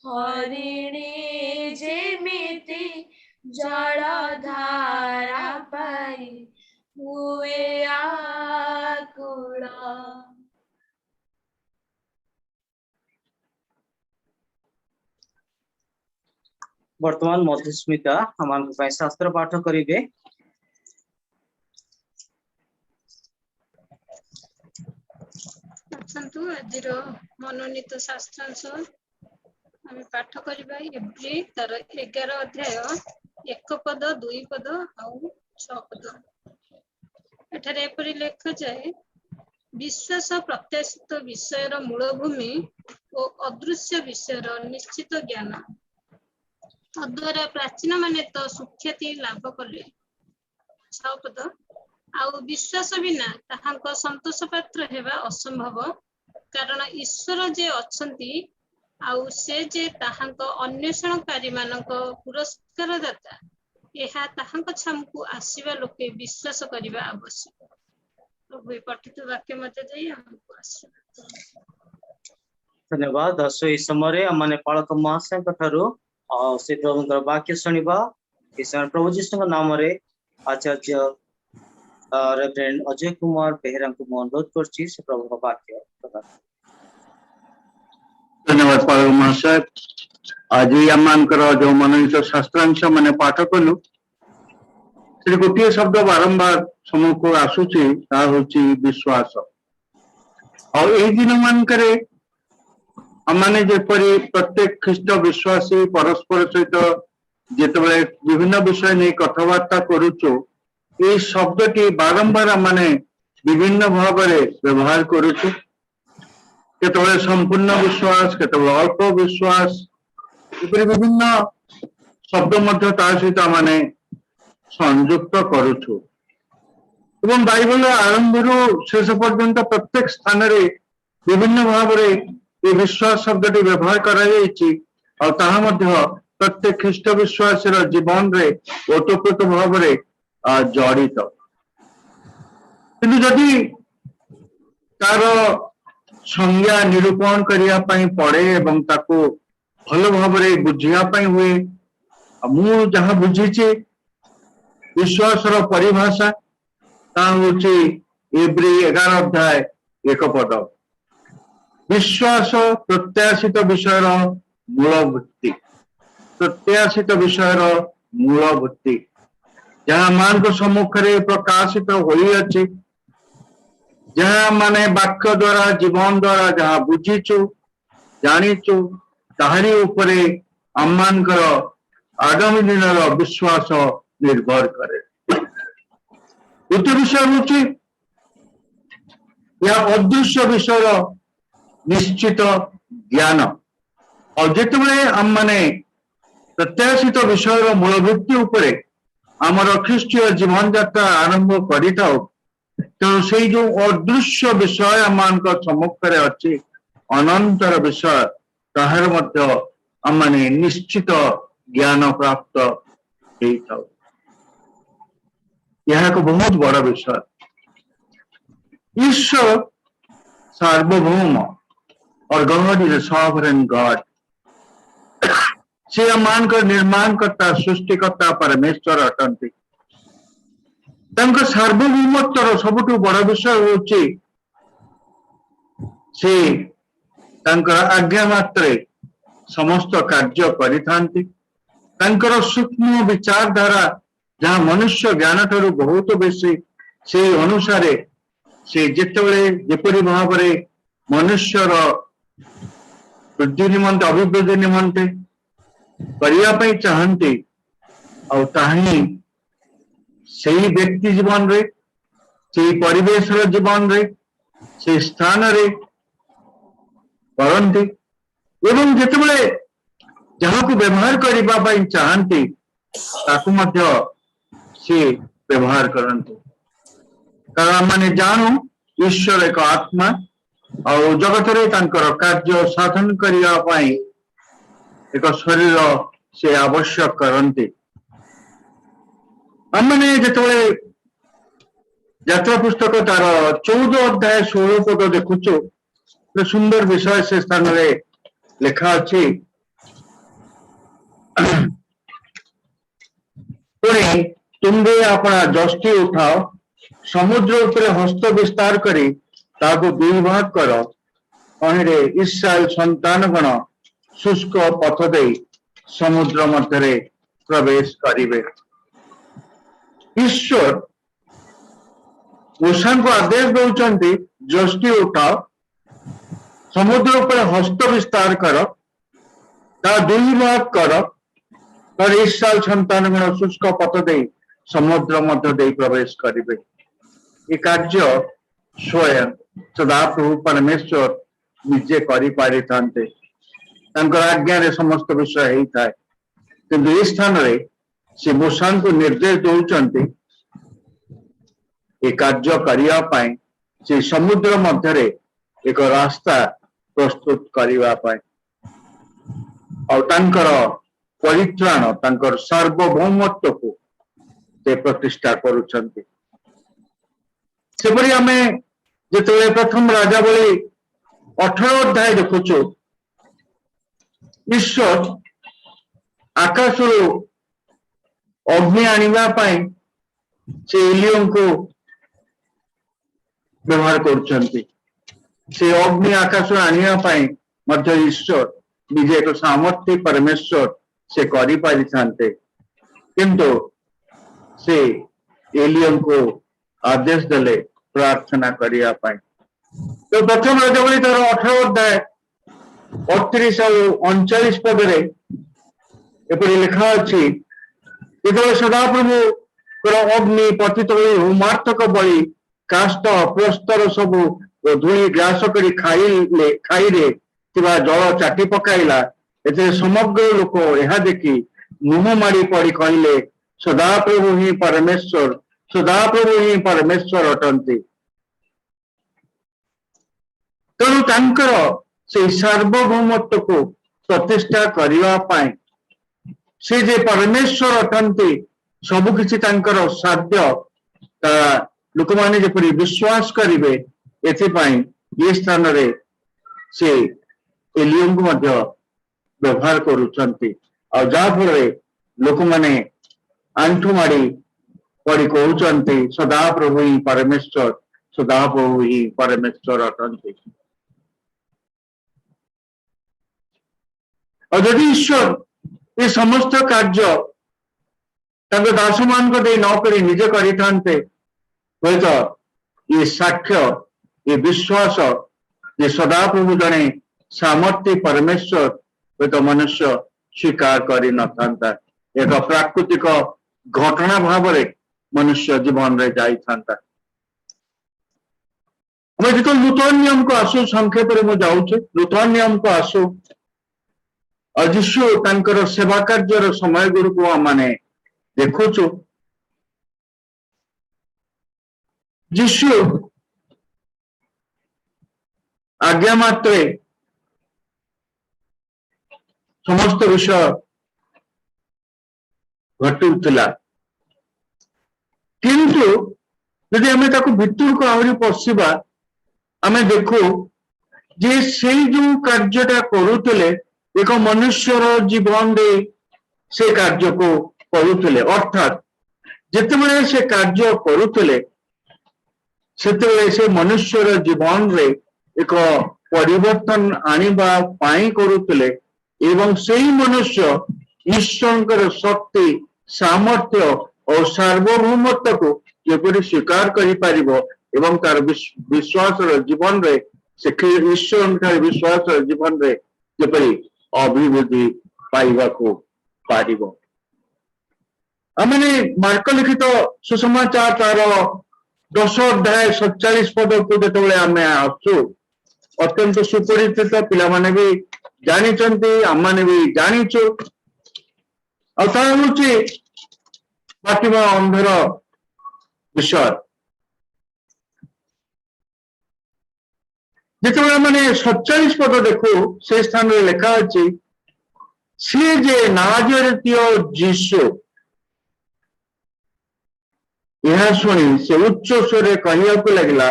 हरिणी जेमिति जलधारा पाई हुए आकुल। वर्तमान मधुस्मिता हम शास्त्र पाठ करेंगे। ଆସନ୍ତୁ ଆଜିର ମନୋନୀତ ଶାସ୍ତ୍ରାଂଶ ଆମେ ପାଠ କରିବା ଏଭ୍ରି ତାର 11 ଅଧ୍ୟାୟ 1 ପଦ 2 ପଦ ଆଉ 6 ପଦ। ଏଠାରେ ଏପରି ଲେଖାଯାଏ, ବିଶ୍ୱାସ ପ୍ରତ୍ୟାଶିତ ବିଷୟର ମୂଳଭୂମି ଓ ଅଦୃଶ୍ୟ ବିଷୟର ନିଶ୍ଚିତ ଜ୍ଞାନ। ତଦ୍ୱାରା ପ୍ରାଚୀନମାନେ ତ ସୁଖ୍ୟାତି ଲାଭ କଲେ। 6 ପଦ, ଆଉ ବିଶ୍ୱାସ ବିନା ତାହାଙ୍କ ସନ୍ତୋଷ ପାତ୍ର ହେବା ଅସମ୍ଭବ, କାରଣ ଈଶ୍ୱର ଯେ ଅଛନ୍ତି ଆଉ ସେ ଯେ ତାହାଙ୍କ ଅନ୍ୱେଷଣକାରୀମାନଙ୍କ ପୁରସ୍କାର ଦାତା, ଏହା ତାହାଙ୍କ ଛାମୁକୁ ଆସିବା ଲୋକେ ବିଶ୍ୱାସ କରିବା ଆବଶ୍ୟକ। ପ୍ରଭୁ ଏ ପଠିତ ବାକ୍ୟ ମଧ୍ୟ ଦେଇ ଆମକୁ ଆଶୀର୍ବାଦ। धन्यवाद। इस समय आम पालक महाशय से प्रभु वाक्य शुणा। इस समय प्रभु जीशु नाम आचार्य रेवरेंड अजय कुमार बेहरा को अनुरोध कर प्रभु का वाक्य प्रदान। धन्यवाद पालक महाशय। आज आम जो मनोनीत शास्त्रांश मैंने पाठ कलु से गोटे शब्द बारंबार समूह को आसूची विश्वास। और दिन मानक आमने जेपरी प्रत्येक ख्रीष्ट विश्वासी परस्पर सहित जिते विभिन्न विषय नहीं कथबार्ता करुचु ये शब्दटी बारंबार आमने विभिन्न भाव व्यवहार करुचु। केतबेले संपूर्ण विश्वास केतबेले अल्प विश्वास विभिन्न शब्द मध्य सहित आमने संयुक्त करुचु। एवं बाइबल आरंभ शेष पर्यंत प्रत्येक स्थान रे विभिन्न भाव ये विश्वास शब्दटी व्यवहार करा प्रत्येक ख्रीष्ट विश्वासी जीवन रे ओतप्रोत भाव जड़ित। जदि तार संज्ञा निरूपण करने पड़े एवं ताको भल भाव बुझापी हुए मु जहाँ बुझी विश्वास परिभाषा एब्री 11 अध्याय 1 पद विश्वास प्रत्याशित विषय मूलभूति प्रत्याशित विषय मूलभूति जहाँ मान सम्मुखें प्रकाशित होइछि जहाँ माने वाक्य द्वारा जीवन द्वारा जहाँ बुझीचु जानीचु ताहारी उपरे आममानकर आगामी दिन विश्वास निर्भर करे। द्वितीय विषय हूँ या अदृश्य विषय निश्चित ज्ञान। और जिते आम माने प्रत्याशित विषय मूलभूति उपरे आमर ख्रीष्टीय जीवन यात्रा आरंभ करिथाउ तेणु से जो अदृश्य विषय आम सम्मुखें अच्छी अनंतर विषय ताहार मध्य आम माने निश्चित ज्ञान प्राप्त होइथाउ। यह एक बहुत बड़ा विषय। ईश्वर सार्वभौम और God is a sovereign God. से आम निर्माणकर्ता सृष्टिकर्ता परमेश्वर अटंती। सार्वभौमत्वर सबुठ बड़ विषय होची से आज्ञा मात्रे समस्त कार्य करिथांती। सूक्ष्म विचारधारा जहाँ मनुष्य ज्ञान ठारू बहुत बेसी से अनुसार से जितेबाला जेपरी भाव मनुष्यर वृद्धि निमंते अभिवृद्धि निमंते करने चाहती सेही व्यक्ति जीवन रे सेही परिवेश जीवन रे से स्थान रे करती एवं जितेबाला जहाँ को व्यवहार करने चाहती ताकू मध्य से व्यवहार करते कारण माने जानू ईश्वर एक आत्मा और जगत रे तांकर कार्य साधन करने एक शरीर से आवश्यक करते आमने जितेबाला यात्रा पुस्तक तार 14 अध्याय 16 पद देखुचु सुंदर विषय से स्थान रे लिखा अच्छी पुणी तुम्बे अपना जस्टी उठाओ समुद्र उपरे हस्त विस्तार करी ताको दुई भाग कर अहिरे इस्राएल संतानगण शुष्क पथ दे समुद्र मध्य प्रवेश करिवे। ईश्वर मूसा को आदेश दौरान जस्टी उठाओ समुद्र पर हस्त विस्तार कर ता दुई भाग कर और इस्राएल संतानगण शुष्क पथ दे समुद्र मध्य दे प्रवेश करिवे। ये कार्य स्वयं सदाप्रभु परमेश्वर निजे करि पारि थांते तांकर आज्ञा रे समस्त विषय हेई थाए किंतु ए स्थान रे से मूसा को निर्देश दौरान ये कार्य करिया पाए से समुद्र मध्य रे एक रास्ता प्रस्तुत करिवा पाए और तांकर परित्राण तांकर सार्वभौमत्व को ते प्रतिष्ठा करुछंती। सेपरि आमे जेतेबेले प्रथम राजावली 18 अध्याय देखुछु ईश्वर आकाशरू अग्नि आनिबा पाए से एलियों को व्यवहार करुछंती से अग्नि आकाश आनिबा पाए मध्य ईश्वर निजे एक सामर्थ्य परमेश्वर से करि पारि थांते किंतु से एलियन को आदेश देले प्रार्थना करिया पाए। तो प्रथम राजावली तार 18 अध्याय 38 और 39 पद रे एपरि लिखा अछि जेतेबेले सदाप्रभु अग्नि पतित होई होमार्थक बलि काष्ठ प्रस्तर सबु धूଳି ग्रास करी खाइरे तिबा जल चाटी पकाइला एते समग्र लोक यह देखी मुह मारी पड़ी कहले सदाप्रभु ही परमेश्वर अटंती। तेणु तांकर से सार्वभौमत्व को प्रतिष्ठा करिवा पाए से जे परमेश्वर अटंती सबु किछि तांकर साध्य लोक माने जेपरि विश्वास करिवे एथिपाई ये स्थान रे से एलियन को मध्य व्यवहार करुछंती और जाफଳରେ लोक माने आंठु माड़ी पड़ी कहउछंती सदाप्रभु ही परमेश्वर अटंती। और यदि ईश्वर ये समस्त कार्य तांको दास मान को दे न करी निजे करि थांते होय तो ये साक्ष्य ये विश्वास ये सदाप्रभु जने सामर्थ्य परमेश्वर वे तो मनुष्य स्वीकार करी न था एक प्राकृतिक घटना भाव मनुष्य जीवन रे जाई था। जो नूतन नियम को आसु संक्षेप में जाऊे नूतन नियम को आसु और यीशु तांकर सेवा कार्यर समय गुरु को माने देखुचु यीशु आज्ञा मात्रे समस्त विषय घटुला किंतु यदि आम भितर को आहरी पशिबा आम देखु जे से जो कार्यटा करुले एक मनुष्यर जीवन रे से कार्य को करुले अर्थात जितेबाला से कार्य करुले से मनुष्यर जीवन रे एक परिवर्तन आनिबा पाई करुले एवं सही मनुष्य ईश्वर शक्ति सामर्थ्य और सार्वभौमत्व को जेपरि स्वीकार करि पारिबो एवं तार विश्वास जीवन रे से ईश्वर विश्वास जीवन रे जेपरि अभिवृद्धि पाइबा को पारिबो। आमने मार्क लिखित सुसमाचार तार 10 अध्याय 47 पद को जो आम आसु अत्यंत सुपरिचित पिला माने भी जानी आम भी जानीचु बाटिमा अंधर विषय जिते मैंने 47 पद देखु से स्थान में लिखा अच्छी सी जे नाजरेतीय जीशु यह शुणी से उच्च स्वर कहया लगला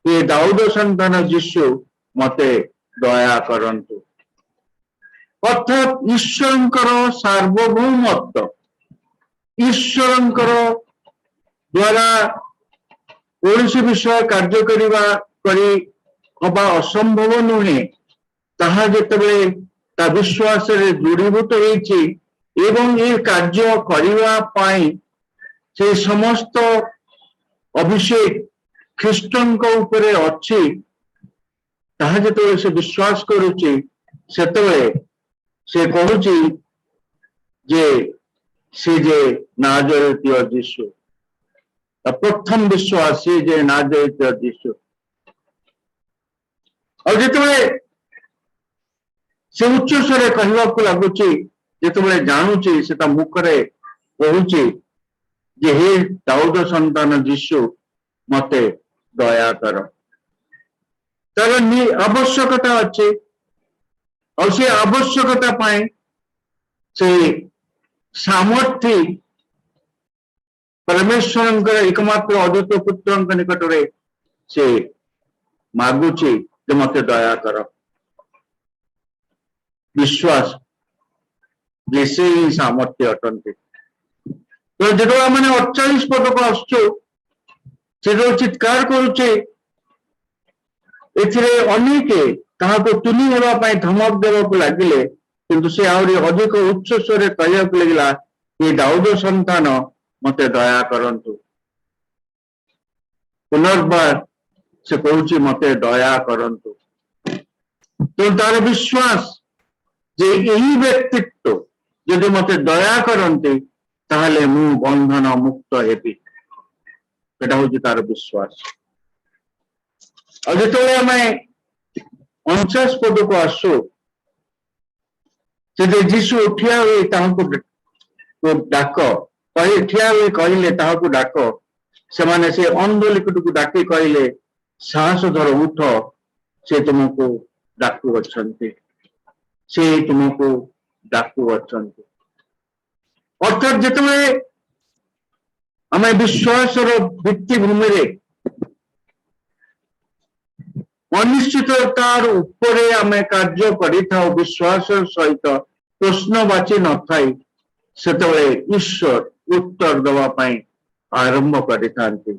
ये दाऊद संतान जीशु मते दया करंतु अर्थात ईश्वरंकर सार्वभौमत्व ईश्वरंकर द्वारा कौन विषय कार्य करी हवा असंभव नुहे ताहा जेतेबेले ता विश्वास रे दृढ़ीभूत होईछि एवं ये कार्य करिवा पाई से समस्त अभिषेक ख्रीष्टन को ऊपरे अच्छी ताहा जेतेबेले से विश्वास करुछि सेतेबेले से कहूछि जे से जे नाजरेतीय जीशु प्रथम विश्वास से जे नाजरेतीय जीशु और जितेबेले से उच्च स्वर कहवाक लगुच जितेबेले जानुची से मुखरे कहूची जे हे दाऊद संतान जीशु मते दया कर तार आवश्यकता अच्छे और से आवश्यकता पाए से सामर्थ्य परमेश्वर एकमात्र अद्वितीय पुत्र निकट में से मागुची जे मते दया कर विश्वास जैसे ही सामर्थ्य अटंती तो जो मैंने 48 पद को आसु से जो चित्कार करुचे अनेके ताहाको तुनी होगा धमक देवाक लगिले किंतु से आहरी अधिक उच्च स्वर कहया लगला ये दाऊद संतान मते दया करंतु पुनर्बार से कहूची मते दया करंतु तो तार विश्वास जे यही व्यक्तित्व यदि मते दया करते ताहले मु बंधन मुक्त हेबी एटा होची तार विश्वास और जेतेबेले आमे 49 पद को आसु से जीशु ठिया हुए ताहाको डाक कहि ठिया हुए कहले ताहाको डाक से माने से अंध लिखट को डाकी कहले साहस धर उठ से तुमको डाकू अछंती से तुमको डाकू अछंती अर्थात जितेबाला आम विश्वास भित्तिभूमि अनिश्चिततार उपरे आम कार्य करिथाउ विश्वास सहित प्रश्नवाची न थाई सेतेबेले ईश्वर उत्तर दवा पाई आरंभ करिथांती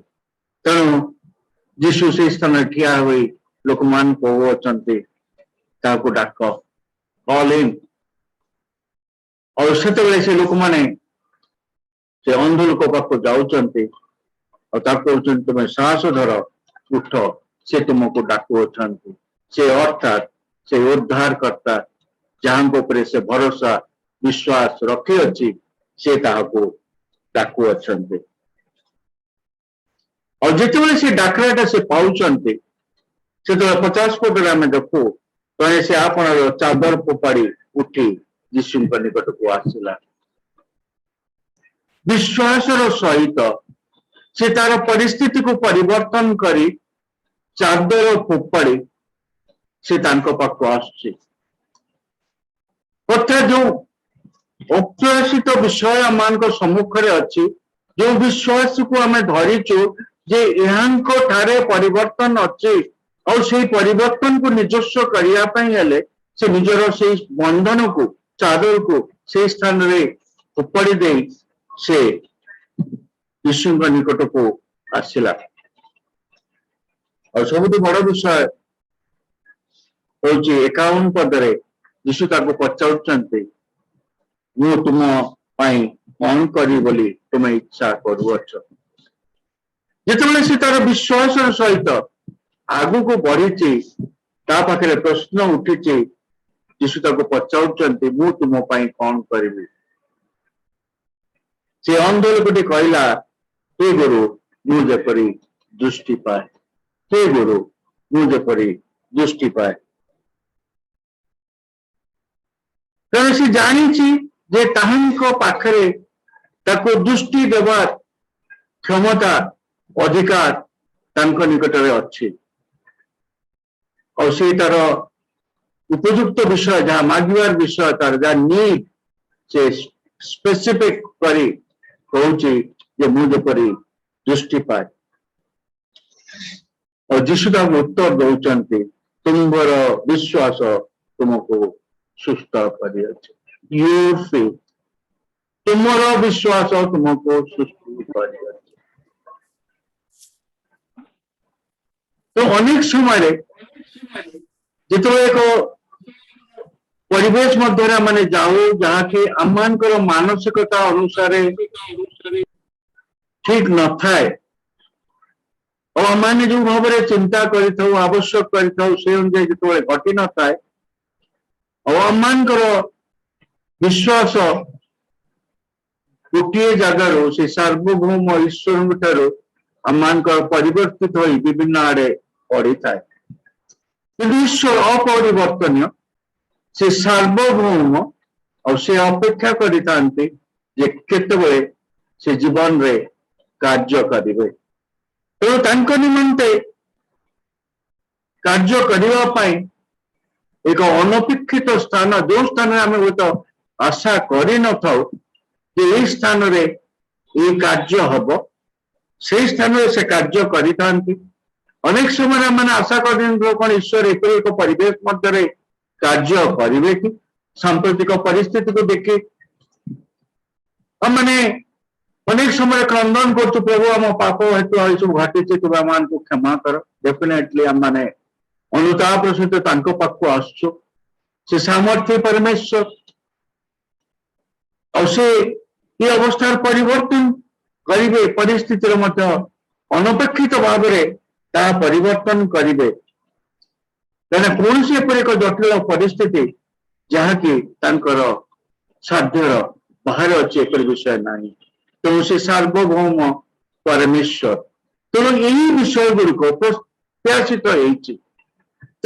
तेणु जीशु से स्थान ठिया हुई लोक मान कहउछंती ताको डाक कॉल इन और सेतेबेले से लोक माने से अंध लोक पाख जाउछंती और ताको तुम साहस धर उठ से तुमको डाकू अछंती से अर्थात से उद्धार करता जहां ऊपर से भरोसा विश्वास रखी अच्छी से ताहाको डाकू अछंती और जितेबाला से डाकराटा से पाउछंती से 50 पद आम देखू तो से आपण चादर फोपाड़ी उठी यीशु निकट को आसला विश्वास सहित से तार परिस्थिति को परिवर्तन करी चादर फोपाड़ी से पाख आसुची अर्थात जो अप्रत्याशित विषय आम सम्मुखें अच्छी जो विश्वास को आम धरीचु जे यहाँ ठारे परिवर्तन अच्छी और से परिवर्तन को निजस्व करने से निजर से बंधन को चादर को से स्थान रे फोपाड़ी दे से यीशु निकट को आसला और सब बड़ विषय हूँ 51 पदरे यीशु ताको पचारुचंती मु तुम कौन करी बोली तुम इच्छा करुअछ जितेबाला से तार विश्वास सहित आगु को बढ़ी पाखे प्रश्न उठी यीशु ताको पचारुचंती मु तुम कौन करी से अंध लोकटी कहला हे गुरु मु जेपरी दृष्टि पाए, हे गुरु मु जेपरी दृष्टि पाए। कारण से जानी जे ताहांको पाखरे ताको दृष्टि देवार क्षमता अधिकार तांको निकटरे अच्छी और से तार उपयुक्त विषय जहाँ मागिवार विषय तार जहाँ नीड से स्पेसिफिक करी कहूची जे मु जेपरी दृष्टि पाए और जीशुदा उत्तर दौरान तुम्हार विश्वास तुमको सुस्थ करी योर फेथ तुम्हारा विश्वास तुमको सुस्थ करी। तो अनेक समय जिते एक परिवेश मध्य माने जाऊ जहाँ कि आम मानसिकता अनुसार ठीक न थाए और आम जो भाव में चिंता कर आवश्यक कर से अनुसार जो घटी न थाए और आम विश्वास गोटे जगार से सार्वभौम ईश्वर ठार आम परिवर्तित हो विभिन्न आड़े पड़ी थाए कि ईश्वर अपरिवर्तनीय से सार्वभौम और से अपेक्षा करते केतबे से जीवन रे कार्य करेंगे तो निमंते कार्य करने एक अनपेक्षित स्थान जो स्थान आम गोटे आशा कर न कि स्थान रे ये कार्य हम से स्थान से कार्य करता अनेक समय मैंने आशा कर ईश्वर एक परिवेश मध्य कार्य करेंगे कि सांप्रतिक परिस्थिति को देखी मैंने अनेक समय क्रंदन कर प्रभु आम पाप हेतु ये सब घटी तुम को क्षमा कर डेफिनेटली आम मैंने अनुताप सहित पाख आसु से सामर्थ्य परमेश्वर और से ये अवस्था परिवर्तन करेंगे परिस्थिति अनपेक्षित भाव में परिवर्तन करेंगे कौन सी एक जटिल परिस्थिति जहाँकि साध्यर बाहर अच्छे एक विषय ना तेणु से सार्वभौम परमेश्वर तेणु यही विषय गुड़िक प्रत्याशित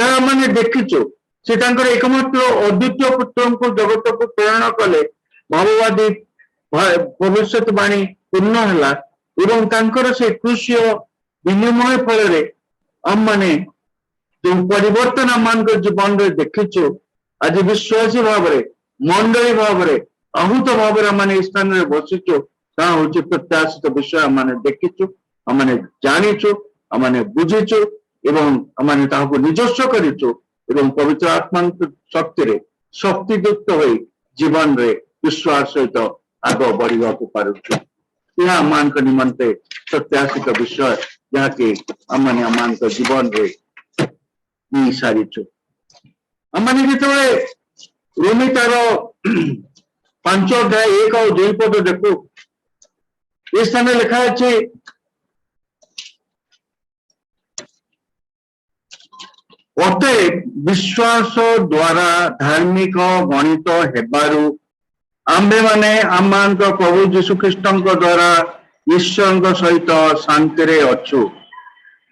होने देखीचु से एकमात्र अद्वितीय पुत्र को जगत को प्रेरण कले भाववादी भविष्यवाणी पूर्ण है से कृषि विनिमय फल आम माने जो परिवर्तन आम जीवन में देखीचु आज विश्वासी भाव मंडली भाव आहूत भाव में स्थान में बसीचु ता हूँ प्रत्याशित विषय आम देखीचु आम जानीचु आम बुझीचु एवं आम निजस्व करूँ पवित्र आत्मा शक्ति शक्तियुक्त हो जीवन रे विश्वास सहित आग बढ़ा पार्छु यह आम निमंते प्रत्याशित विषय जहाँकि आम जीवन रे सारीचु आम जो रोमी तार 5 अध्याय 1 और 2 पद देखु इस स्थान लिखा अच्छे अतएव विश्वास द्वारा धार्मिक गणित हेबारु आम्भे माने आम प्रभु जीशु ख्रीष्ट द्वारा ईश्वर सहित शांति रे अच्छु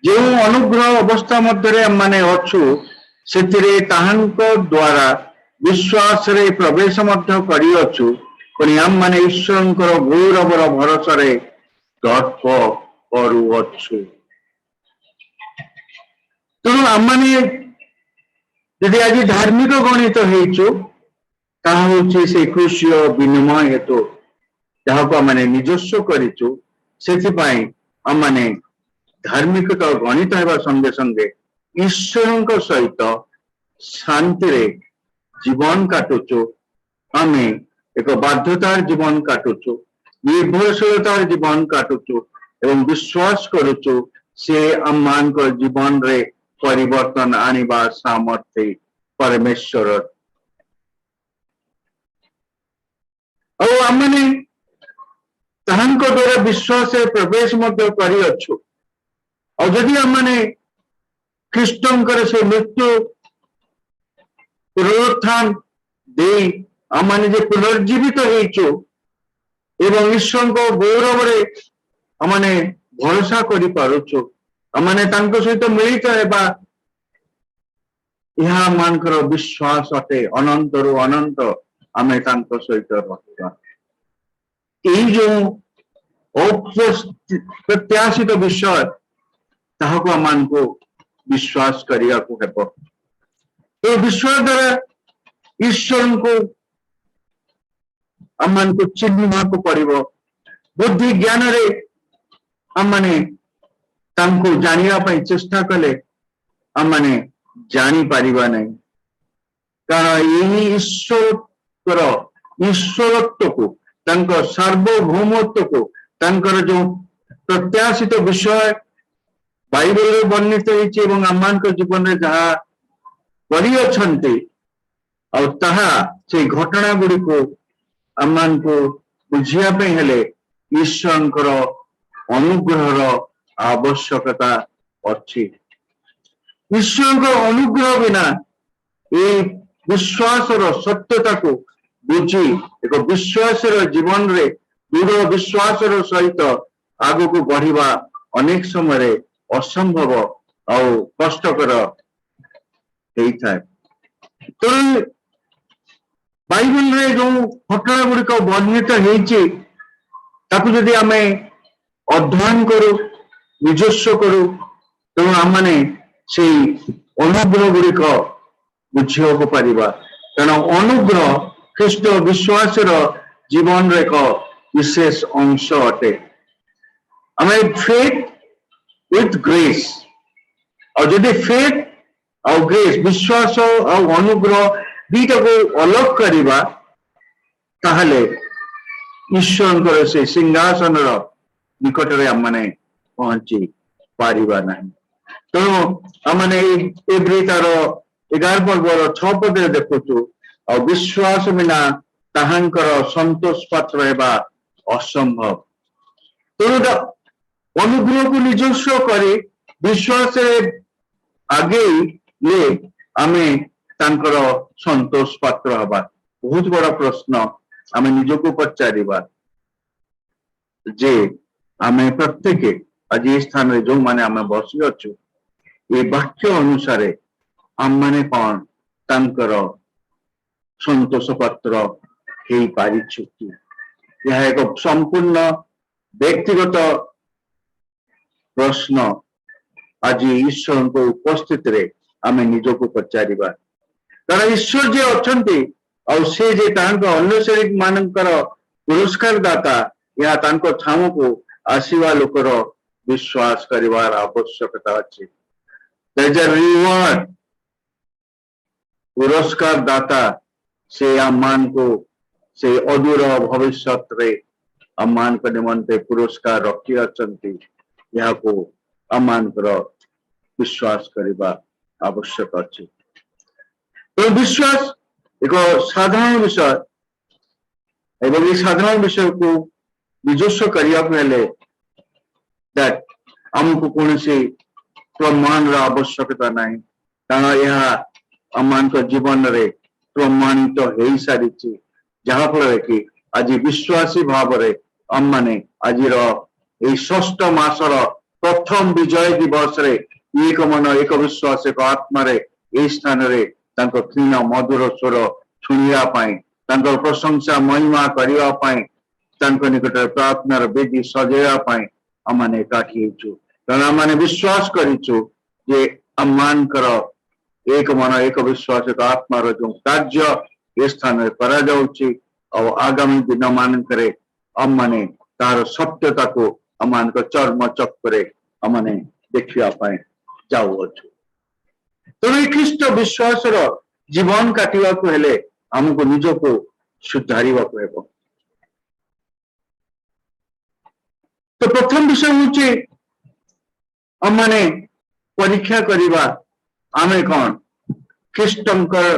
जो अनुग्रह अवस्था मध्य माने अच्छु से द्वारा विश्वास रे प्रवेश मध्य करी अच्छु पुणी आम माने ईश्वर गौरवर भरोसा रे गर्व करुअछु तेणु आम माने यदि आज धार्मिक गणित होइछु ताहा होछि से कृषि विनिमय हेतु जहाँ को आम निजस्व करिछु सेथिपाई आम माने धार्मिकता गणित होगा संगे संगे ईश्वर सहित शांति रे जीवन काटुचु आम एक बाध्यतार जीवन काटुचु निर्भरशीलतार जीवन काटुचु एवं विश्वास करुचु से आम जीवन रे परिवर्तन आनिबा सामर्थ्य परमेश्वर और आम द्वारा विश्वास प्रवेश करी अच्छु और जदि आम ख्रीष्टर से मृत्यु पुनरुत्थान दे आम पुनर्जीवित होइछु एवं ईश्वर को गौरव रे आमने भरोसा करि पारुछु आमने तांको सहित मिलित हेबा यह मानकर विश्वास अटे अनंत रु अनंत आमे तांको सहित रहिबा एई जो अप्रत्याशित विषय ताहाको आमानको विश्वास करिया को हेबो ए विश्वास द्वारा ईश्वर को आमानको चिन्हिबा को पड़िबो बुद्धि ज्ञान रे आमने तांको जानिया पई चेष्टा कले आमने जानी पारिबा नहीं कारण यही ईश्वर ईश्वरत्व को तांको सार्वभौमत्व को तांकर जो प्रत्याशित विषय बाइबल रे वर्णित होइछि एवं आमानक जीवन रे जहा करि अछंती और ताहा से घटना गुडी को आमान को बुझिया पे हेले ईश्वरंकर अनुग्रहर आवश्यकता अछि ईश्वर अनुग्रह बिना ये विश्वास सत्यता को बुझी एक विश्वास जीवन रे दृढ़ विश्वास सहित आगु को बढ़िबा अनेक समय असंभव और कष्टकर होता है तो बाइबल रे जो घटना गुड़िक वर्णित होती जदि आम अध्ययन करू निजस्व करू तो आमने से अनुग्रह गुड़िक बुझा पारिबा कारण अनुग्रह ख्रीष्ट विश्वास जीवन रे एक विशेष अंश अटे आमे फेथ विथ ग्रेस और जदि फेथ और ग्रेस विश्वास और अनुग्रह दीटा को अलग करिबा ताहले ईश्वर से सिंहासन निकट रे आमने पहुंची पारिबा नहीं तो आमने एभ्री तार 11 पर्वर 6 पदे देखुचु और विश्वास बिना ताहांकर संतोष पात्र हेबा असंभव तो अनुग्रह को निजस्व करी विश्वास आगे ले आमे तांकर संतोष पात्र हबा बहुत बड़ा प्रश्न आमे निजको पचारिबा जे आमे प्रत्येक आज ये स्थान रे जो माने आमे बसी अछु ये वाक्य अनुसार आम माने कौन तांकर संतोष पात्र हे पारिछु कि यह एक संपूर्ण व्यक्तिगत प्रश्न आज ईश्वर को उपस्थित रे आमे निजको पचारिबा कारण ईश्वर जे अछंती और से जे तांको अनुसारिक मानकर पुरस्कार दाता या तांको ठाम को आसीवा लोकर विश्वास करिवार आवश्यकता अछि there is a reward पुरस्कार दाता से आमान को से अदूर भविष्य रे आमान को निमंते पुरस्कार रखी अछंती यह को आमान कर विश्वास करिबा आवश्यक अछि तो विश्वास एक साधारण विषय एवं ये साधारण विषय को निजस्व करिया पहले दैट हमको कौन से प्रमाण आवश्यकता नहीं कारण यह आमान जीवन रे प्रमाणित हो सारी जहा फल कि आज विश्वासी भाव रे आम माने आज षष्ठ मासर प्रथम विजय दिवस रे एक मन एक विश्वास एक आत्मा रे ए स्थान रे तांको क्षीण मधुर स्वर शुणिया पाई तांको प्रशंसा महिमा करिया पाई तांको निकट प्रार्थनार वेदी सजाया पाई आम एकाठी होइछु कारण आम विश्वास करिछु जे आमानकर एक मन एक विश्वास एक आत्मार जो कार्य ए स्थान रे करा जाउछि और आगामी दिन मानकरे आम माने तार सत्यता को आमानक चर्म चक्रे आमने देखिया पाए जाउछु तो ख्रीष्ट विश्वास जीवन काटिवा को हेले हमको निजको सुधारिवा को हेबो तो प्रथम विषय होचे आमने परीक्षा करिबा आमे कौन ख्रीष्टंकर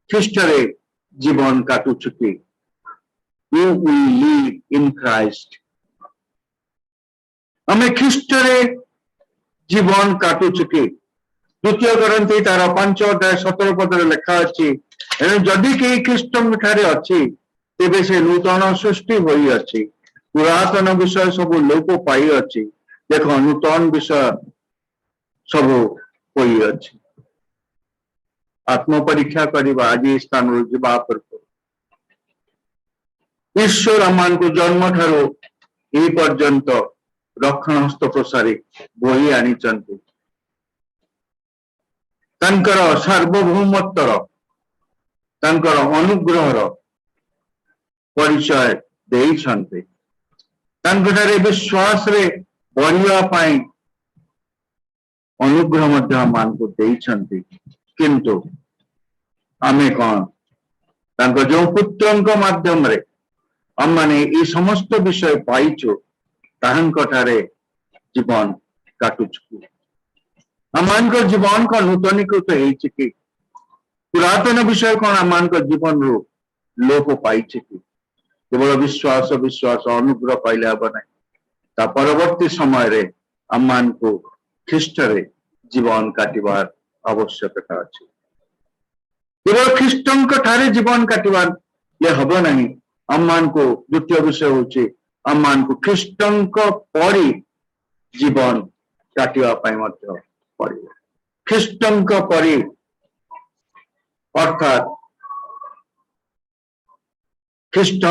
ख्रीष्ट रे जीवन काटुछु कि you will live in Christ आमे ख्रीष्ट रे जीवन काटुछु कि द्वितीय करंती तार 5 अध्याय 17 पद रे लिखा अछि जदि के ख्रीष्ट ठारे अछि तेबे से नूतन सृष्टि होई अछि पुरातन विषय सब लोप पाई अछि देख नूतन विषय सब होई अछि आत्म परीक्षा करवा आज स्थान जा ईश्वर आम को जन्म ठारू ए पर्यंत रक्षण हस्त प्रसारी बोही आनी सार्वभौमत्वर अनुग्रहर परिचय देइछन्ते विश्वास रे बढ़िया पाई अनुग्रह मध्य आम को देइछन्ते किंतु आमे कौन जो पुत्र माध्यम रे आम माने ये समस्त विषय पाइचु तारे जीवन काटुचु आम जीवन का नूतनीकृत हो पुरातन विषय कौन आम जीवन रू लोप पाई केवल विश्वास विश्वास अनुग्रह पाइले हम ना परवर्ती समय रे आम को ख्रीष्ट रे जीवन काटिबार आवश्यकता अच्छी केवल ख्रीष्ट ठारे जीवन काटिबार ये हम ना आम को द्वितीय विषय हूँ आम को ख्रीष्ट परी जीवन काटिबा पड़े ख्रीष्ट परी अर्थात ख्रीष्ट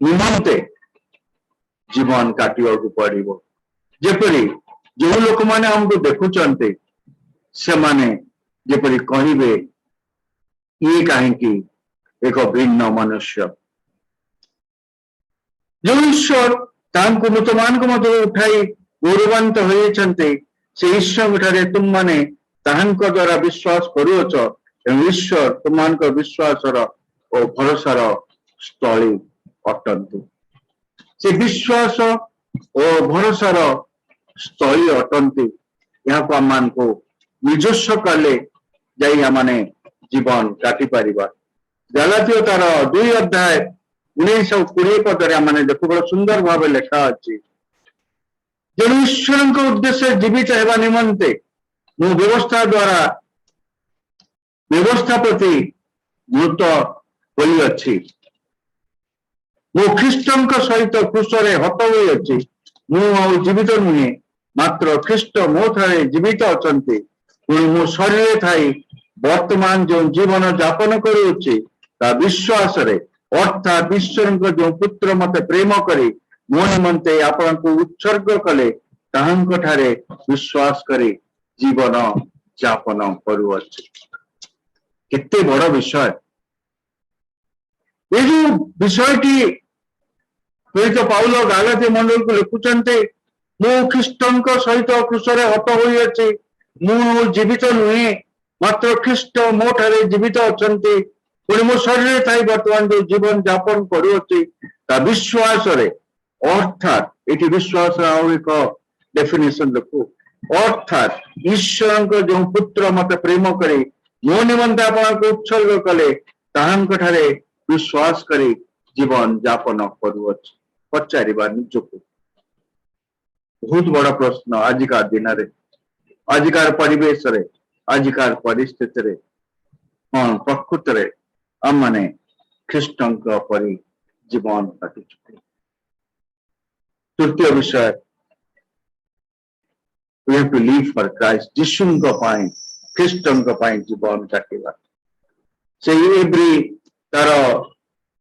निमंते जीवन काटिबा पड़ो जेपरी जो लोक मैंने हमको देखुंटे से माने जेपरी कहिबे ये कहीं एक भिन्न मनुष्य जो ईश्वर मृत मान को मत उठाई गौरवान्वित होते से ईश्वर ठारे तुम माने द्वारा विश्वास करुअछ ईश्वर तुम विश्वासर और भरोसार स्थली अटंती से विश्वास और भरोसार स्थली अटंती यहाँ को आम को निजस्व कले जाने जीवन काटी पारिबा गलातियो तार 2 अध्याय 1920 पदरे मैंने देखो बड़ा सुंदर भाव लेखा अच्छी जो ईश्वर उद्देश्य जीवित होगा निमंते मु व्यवस्था द्वारा व्यवस्था प्रति मृत होई अच्छी मु ख्रीष्ट सहित क्रूसरे हत होई अच्छी मु जीवित नुहे मात्र ख्रीष्ट मो थे जीवित अच्छा मो शरीर थाई वर्तमान जो जीवन यापन करुच्ची विश्वास रे अर्थात ईश्वर जो पुत्र मत प्रेम करी मो निमंते आपण को उत्सर्ग कले ठारे विश्वास करी जीवन यापन करुच्ची केते बड़ विषय ये जो विषयटी प्रेरित पाउल गालाती मंडल को लिखुचंते मु ख्रीष्ट सहित क्रूसरे हत होई अछि मु जीवित नुहे मात्र ख्रीष्ट मो ठारे जीवित अच्छा पुणी मो शरीर थी बर्तमान जो जीवन यापन करुच्ची विश्वास रे अर्थात ये विश्वास एक डेफिनेशन देखो अर्थात ईश्वर जो पुत्र मत प्रेम करे मो निमंते आप उत्सर्ग कले ठारे विश्वास करे जीवन यापन करुच्ची पचार निजक बहुत बड़ा प्रश्न आजिका दिन आजिकार परिवेश रे आजिकार परिस्थिति रे कौन प्रकृत रे आम माने ख्रीष्ट परी जीवन काटि तृतीय विषय we have to live for Christ जीशुंक पाई ख्रीष्टंक पाई जीवन काटिबा से एब्री तार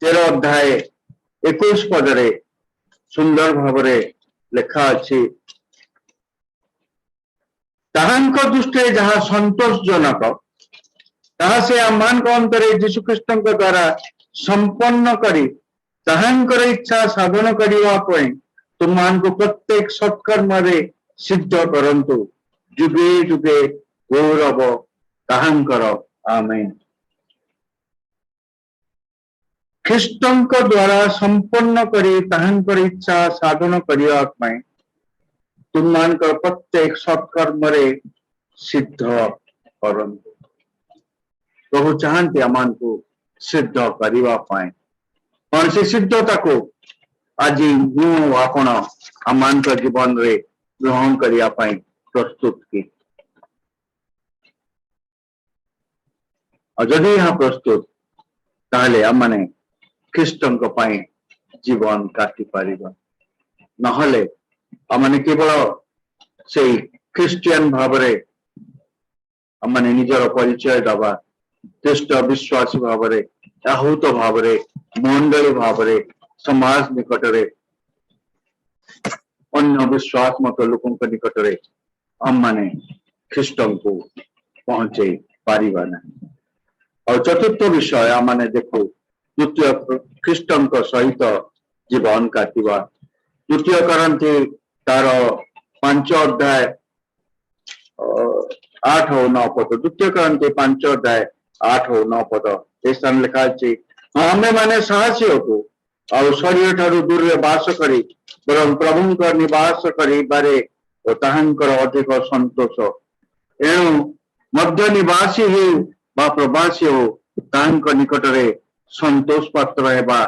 13 अध्याय 21 पदरे सुंदर भावरे लेखा अछि ताहांक दृष्टि जहाँ संतोषजनक ताहा से आमान अंतरे यीशु ख्रीष्ट द्वारा संपन्न करी ताहांकर इच्छा साधन करने तुम को प्रत्येक सत्कर्म रे सिद्ध करंतु जुगे जुगे गौरव ताहांकर आमेन ख्रीष्ट द्वारा संपन्न करी ताहांकर इच्छा साधन करने तुम प्रत्येक सत्कर्म रे सिद्ध करंतु प्रभु चाहते आमान को सिद्ध करने कौन से सिद्धता को आज मु आपण आमान जीवन रे ग्रहण करने प्रस्तुत की और जदि यहाँ प्रस्तुत ताहले आम माने ଖ୍ରୀଷ୍ଟଙ୍କ ପାଇଁ ଜୀବନ କାଟି ପାରିବା। ନହେଲେ ଆମମାନେ କେବଳ ସେଇ ଖ୍ରୀଷ୍ଟିଆନ ଭାବରେ ଆମମାନେ ନିଜର ପରିଚୟ ଦବା, ଖ୍ରୀଷ୍ଟ ବିଶ୍ୱାସୀ ଭାବରେ, ଆହୁତ ଭାବରେ, ମଣ୍ଡଳୀ ଭାବରେ, ସମାଜ ନିକଟରେ, ଅନ୍ୟ ବିଶ୍ୱାସ ମତ ଲୋକଙ୍କ ନିକଟରେ ଆମମାନେ ଖ୍ରୀଷ୍ଟଙ୍କୁ ପହଞ୍ଚେଇ ପାରିବା ନାହିଁ। ଆଉ ଚତୁର୍ଥ ବିଷୟ ଆମମାନେ ଦେଖୁ ଦ୍ୱିତୀୟ ଖ୍ରୀଷ୍ଟଙ୍କ ସହିତ ଜୀବନ କାଟିବା। ଦ୍ୱିତୀୟ କରନ୍ତି ତାର 5 ଅଧ୍ୟାୟ 8 ଓ 9 ପଦ। ଦ୍ୱିତୀୟ କରନ୍ତି 5 ଅଧ୍ୟାୟ 8 ଓ 9 ପଦ। ଏ ସ୍ଥାନ ଲେଖା ଅଛି, ଆମେ ମାନେ ସାହସୀ ହବୁ ଆଉ ଶରୀର ଠାରୁ ଦୂରରେ ବାସ କରି ବରଂ ପ୍ରଭୁଙ୍କ ନିବାସ କରିବାରେ ଓ ତାହାଙ୍କର ଅଧିକ ସନ୍ତୋଷ। ଏଣୁ ମଧ୍ୟ ନିବାସୀ ହେଉ ବା ପ୍ରବାସୀ ହେଉ ତାହାଙ୍କ ନିକଟରେ ସନ୍ତୋଷ ପାତ୍ର ହେବା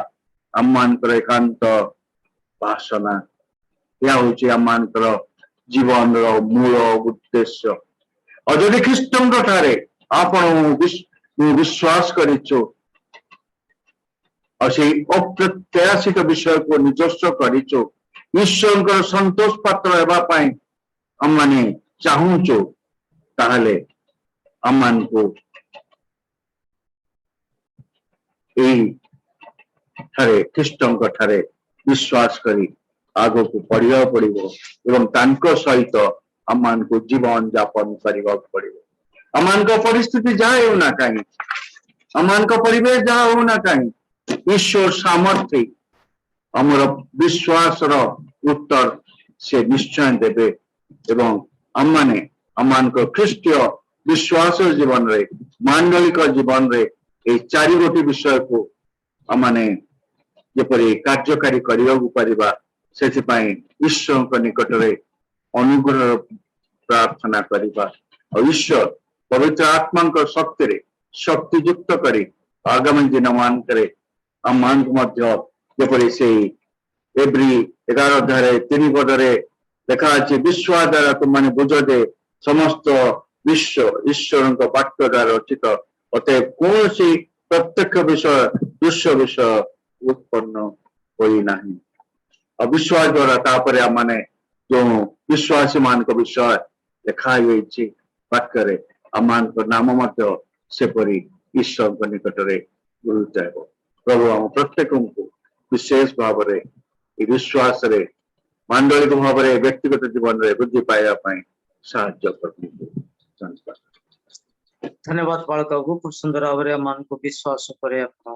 ଆମମାନଙ୍କର ଏକାନ୍ତ ବାସନା। ଏହା ହଉଛି ଆମମାନଙ୍କର ଜୀବନର ମୂଳ ଉଦ୍ଦେଶ୍ୟ। ଆଉ ଯଦି ଖ୍ରୀଷ୍ଟଙ୍କ ଠାରେ ଆପଣ ବିଶ୍ୱାସ କରିଛୁ ଆଉ ସେଇ ଅପ୍ରତ୍ୟାଶିତ ବିଷୟକୁ ନିଜସ୍ୱ କରିଛୁ, ଈଶ୍ୱରଙ୍କର ସନ୍ତୋଷ ପାତ୍ର ହେବା ପାଇଁ ଆମମାନେ ଚାହୁଁଛୁ, ତାହେଲେ ଆମମାନଙ୍କୁ ଏଇ ଠାରେ ଖ୍ରୀଷ୍ଟଙ୍କ ଠାରେ ବିଶ୍ୱାସ କରି ଆଗକୁ ବଢିବାକୁ ପଡିବ ଏବଂ ତାଙ୍କ ସହିତ ଆମମାନଙ୍କୁ ଜୀବନ ଯାପନ କରିବାକୁ ପଡିବ। ଆମମାନଙ୍କ ପରିସ୍ଥିତି ଯାହା ହେଉନା କାହିଁକି, ଆମମାନଙ୍କ ପରିବେଶ ଯାହା ହେଉନା କାହିଁକି, ଈଶ୍ୱର ସାମର୍ଥ୍ୟ ଆମର ବିଶ୍ୱାସର ଉତ୍ତର ସେ ନିଶ୍ଚୟ ଦେବେ ଏବଂ ଆମମାନେ ଆମମାନଙ୍କ ଖ୍ରୀଷ୍ଟୀୟ ବିଶ୍ୱାସ ଜୀବନରେ, ମାଣ୍ଡଳିକ ଜୀବନରେ ଏଇ 4 ବିଷୟକୁ ଆମମାନେ ଯେପରି କାର୍ଯ୍ୟକାରୀ କରିବାକୁ ପାରିବା, ସେଥିପାଇଁ ଈଶ୍ୱରଙ୍କ ନିକଟରେ ଅନୁଗ୍ରହ ପ୍ରାର୍ଥନା କରିବା। ଆଉ ଈଶ୍ୱର ପବିତ୍ର ଆତ୍ମାଙ୍କ ଶକ୍ତିରେ ଶକ୍ତିଯୁକ୍ତ କରି ଆଗାମୀ ଦିନ ମାନଙ୍କରେ ଆମମାନଙ୍କୁ ମଧ୍ୟ ଯେପରି ସେଇ ଏବ୍ରି 11 ଅଧ୍ୟାୟରେ 3 ପଦରେ ଲେଖା ଅଛି, ବିଶ୍ୱାସ ଦ୍ୱାରା ତୁମମାନେ ବୁଝ ଯେ ସମସ୍ତ ବିଶ୍ୱ ଈଶ୍ୱରଙ୍କ ବାକ୍ୟ ଦ୍ୱାରା ରଚିତ, ଅତଏବ କୌଣସି ପ୍ରତ୍ୟକ୍ଷ ବିଷୟ ଦୃଶ୍ୟ ବିଷୟ ଉତ୍ପନ୍ନ ହୋଇନାହିଁ। ଆଉ ବିଶ୍ୱାସ ଦ୍ୱାରା ତାପରେ ଆମମାନେ ଯୋଉ ବିଶ୍ୱାସୀ ମାନଙ୍କ ବିଷୟ ଲେଖା ହୋଇଛି ବାକ୍ୟରେ, ଆମମାନଙ୍କ ନାମ ମଧ୍ୟ ସେପରି ଈଶ୍ୱରଙ୍କ ନିକଟରେ ଗୃହୀତ ହେବ। ପ୍ରଭୁ ଆମ ପ୍ରତ୍ୟେକଙ୍କୁ ବିଶେଷ ଭାବରେ ଏ ବିଶ୍ୱାସରେ ମାଣ୍ଡଳିକ ଭାବରେ ବ୍ୟକ୍ତିଗତ ଜୀବନରେ ବୃଦ୍ଧି ପାଇବା ପାଇଁ ସାହାଯ୍ୟ କରନ୍ତୁ। ଧନ୍ୟବାଦ ବାଳକକୁ, ଖୁବ ସୁନ୍ଦର ଭାବରେ ଆମମାନଙ୍କୁ ବିଶ୍ୱାସ ଉପରେ ଆପଣ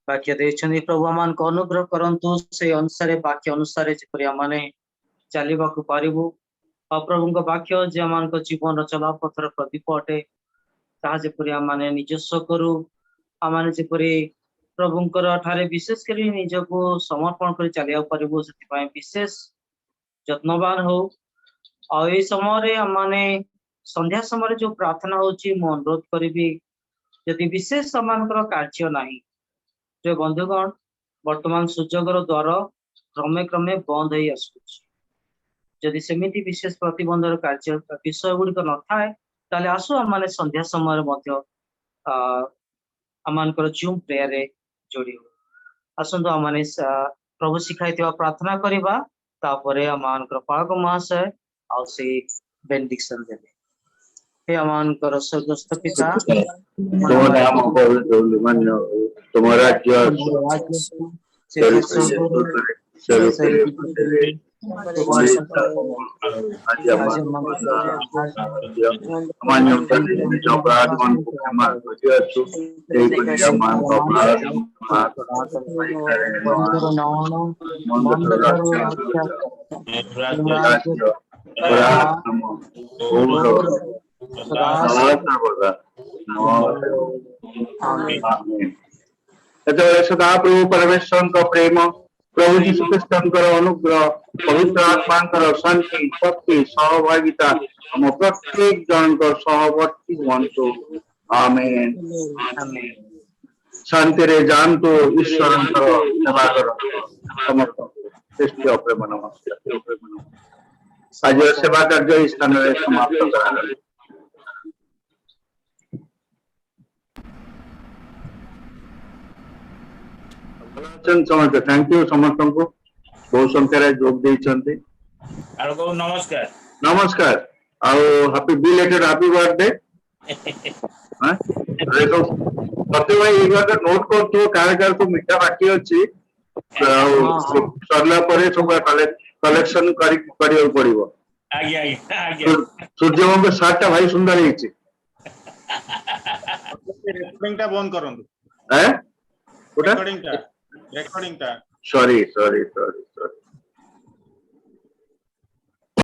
ବାକ୍ୟ ଦେଇଛନ୍ତି। ପ୍ରଭୁ ଆମମାନଙ୍କୁ ଅନୁଗ୍ରହ କରନ୍ତୁ, ସେଇ ଅନୁସାରେ ବାକ୍ୟ ଅନୁସାରେ ଯେପରି ଆମମାନେ ଚାଲିବାକୁ ପାରିବୁ। ଆଉ ପ୍ରଭୁଙ୍କ ବାକ୍ୟ ଯେ ଆମମାନଙ୍କ ଜୀବନର ଚଲାପଥର ପ୍ରଦୀପ ଅଟେ, ତାହା ଯେପରି ଆମମାନେ ନିଜସ୍ୱ କରୁ, ଆମମାନେ ଯେପରି ପ୍ରଭୁଙ୍କର ଠାରେ ବିଶେଷ କରି ନିଜକୁ ସମର୍ପଣ କରି ଚାଲିବାକୁ ପାରିବୁ, ସେଥିପାଇଁ ବିଶେଷ ଯତ୍ନବାନ ହଉ। ଆଉ ଏଇ ସମୟରେ ଆମମାନେ ସନ୍ଧ୍ୟା ସମୟରେ ଯୋଉ ପ୍ରାର୍ଥନା ହଉଛି, ମୁଁ ଅନୁରୋଧ କରିବି, ଯଦି ବିଶେଷ ସେମାନଙ୍କର କାର୍ଯ୍ୟ ନାହିଁ, ଯେ ବନ୍ଧୁଗଣ ବର୍ତ୍ତମାନ ସୁଯୋଗର ଦ୍ୱାର କ୍ରମେ କ୍ରମେ ବନ୍ଦ ହେଇ ଆସୁଛି। ଯଦି ସେମିତି ବିଶେଷ ପ୍ରତିବନ୍ଧର କାର୍ଯ୍ୟ ବିଷୟ ଗୁଡିକ ନଥାଏ, ତାହେଲେ ଆସୁ ଆମମାନେ ସନ୍ଧ୍ୟା ସମୟରେ ମଧ୍ୟ ଆମମାନଙ୍କର ଜୁମ୍ ପ୍ରେୟାରରେ ଯୋଡି ହଉ। ଆସନ୍ତୁ ଆମମାନେ ପ୍ରଭୁ ଶିଖାଇଥିବା ପ୍ରାର୍ଥନା କରିବା, ତାପରେ ଆମମାନଙ୍କର ପାଳକ ମହାଶୟ ଆଉ ସେଇ ବେନେଡିକ୍ସନ ଦେବେ। हे ଆମମାନଙ୍କର ସ୍ୱର୍ଗସ୍ଥ ପିତା, ତୁମ ନାମ ପବିତ୍ର ହଉ, ତୁମ ରାଜ୍ୟ ଆସୁ, ଆଜି ନିଜ ଅପରାଧ ମାନଙ୍କୁ କ୍ଷମା କରିଅଛୁ, ସେହିପରି ଆମମାନଙ୍କ ଅପରାଧ ଯେତେବେଳେ ସଦାପ୍ରଭୁ ପରମେଶ୍ୱରଙ୍କ ପ୍ରେମ, ପ୍ରଭୁ ଯୀଶୁଖ୍ରୀଷ୍ଟଙ୍କର ଅନୁଗ୍ରହ, ପବିତ୍ର ଆତ୍ମାଙ୍କର ଶାନ୍ତି, ଶକ୍ତି, ସହଭାଗିତା ଆମ ପ୍ରତ୍ୟେକ ଜଣଙ୍କ ସହବର୍ତ୍ତୀ ହୁଅନ୍ତୁ। ଆମେନ୍। ଶାନ୍ତିରେ ଯାଆନ୍ତୁ, ଈଶ୍ୱରଙ୍କର ସେବା କରନ୍ତୁ। ସମସ୍ତଙ୍କୁ ଖ୍ରୀଷ୍ଟୀୟ ପ୍ରେମ ନମସ୍କାର। ଆଜିର ସେବା କାର୍ଯ୍ୟ ଏହି ସ୍ଥାନରେ ସମାପ୍ତ କରାଗଲା। ସମସ୍ତେ थैंक यू ସମସ୍ତଙ୍କୁ ବହୁତ ସଂଖ୍ୟାରେ ଯୋଗ ଦେଇଛନ୍ତି। ଆଲୋକ ନମସ୍କାର। ନମସ୍କାର ଆଉ ହାପି ବିଲେଟେଡ୍ ହାପି ବर्थडे। ମତେ ଭାଇ ଏଇ କଥା ନୋଟ କରୁଥିବ କାହାର କାହାର ସବୁ ମିଠା ବାକି ଅଛି ଆଉ ସରିଲା ପରେ ସବୁ କଲେକ୍ସନ କରିବାକୁ ପଡିବ। ଆଜ୍ଞା ଆଜ୍ଞା ଆଜ୍ଞା ସୂର୍ଯ୍ୟବଂଶ ସାର୍ଟ ଟା ଭାଇ ସୁନ୍ଦର ହେଇଛି। ରେକର୍ଡିଂ ଟା ବନ୍ଦ କରନ୍ତୁ। କୋଟା ରେକର୍ଡିଂ ଟା ସରି।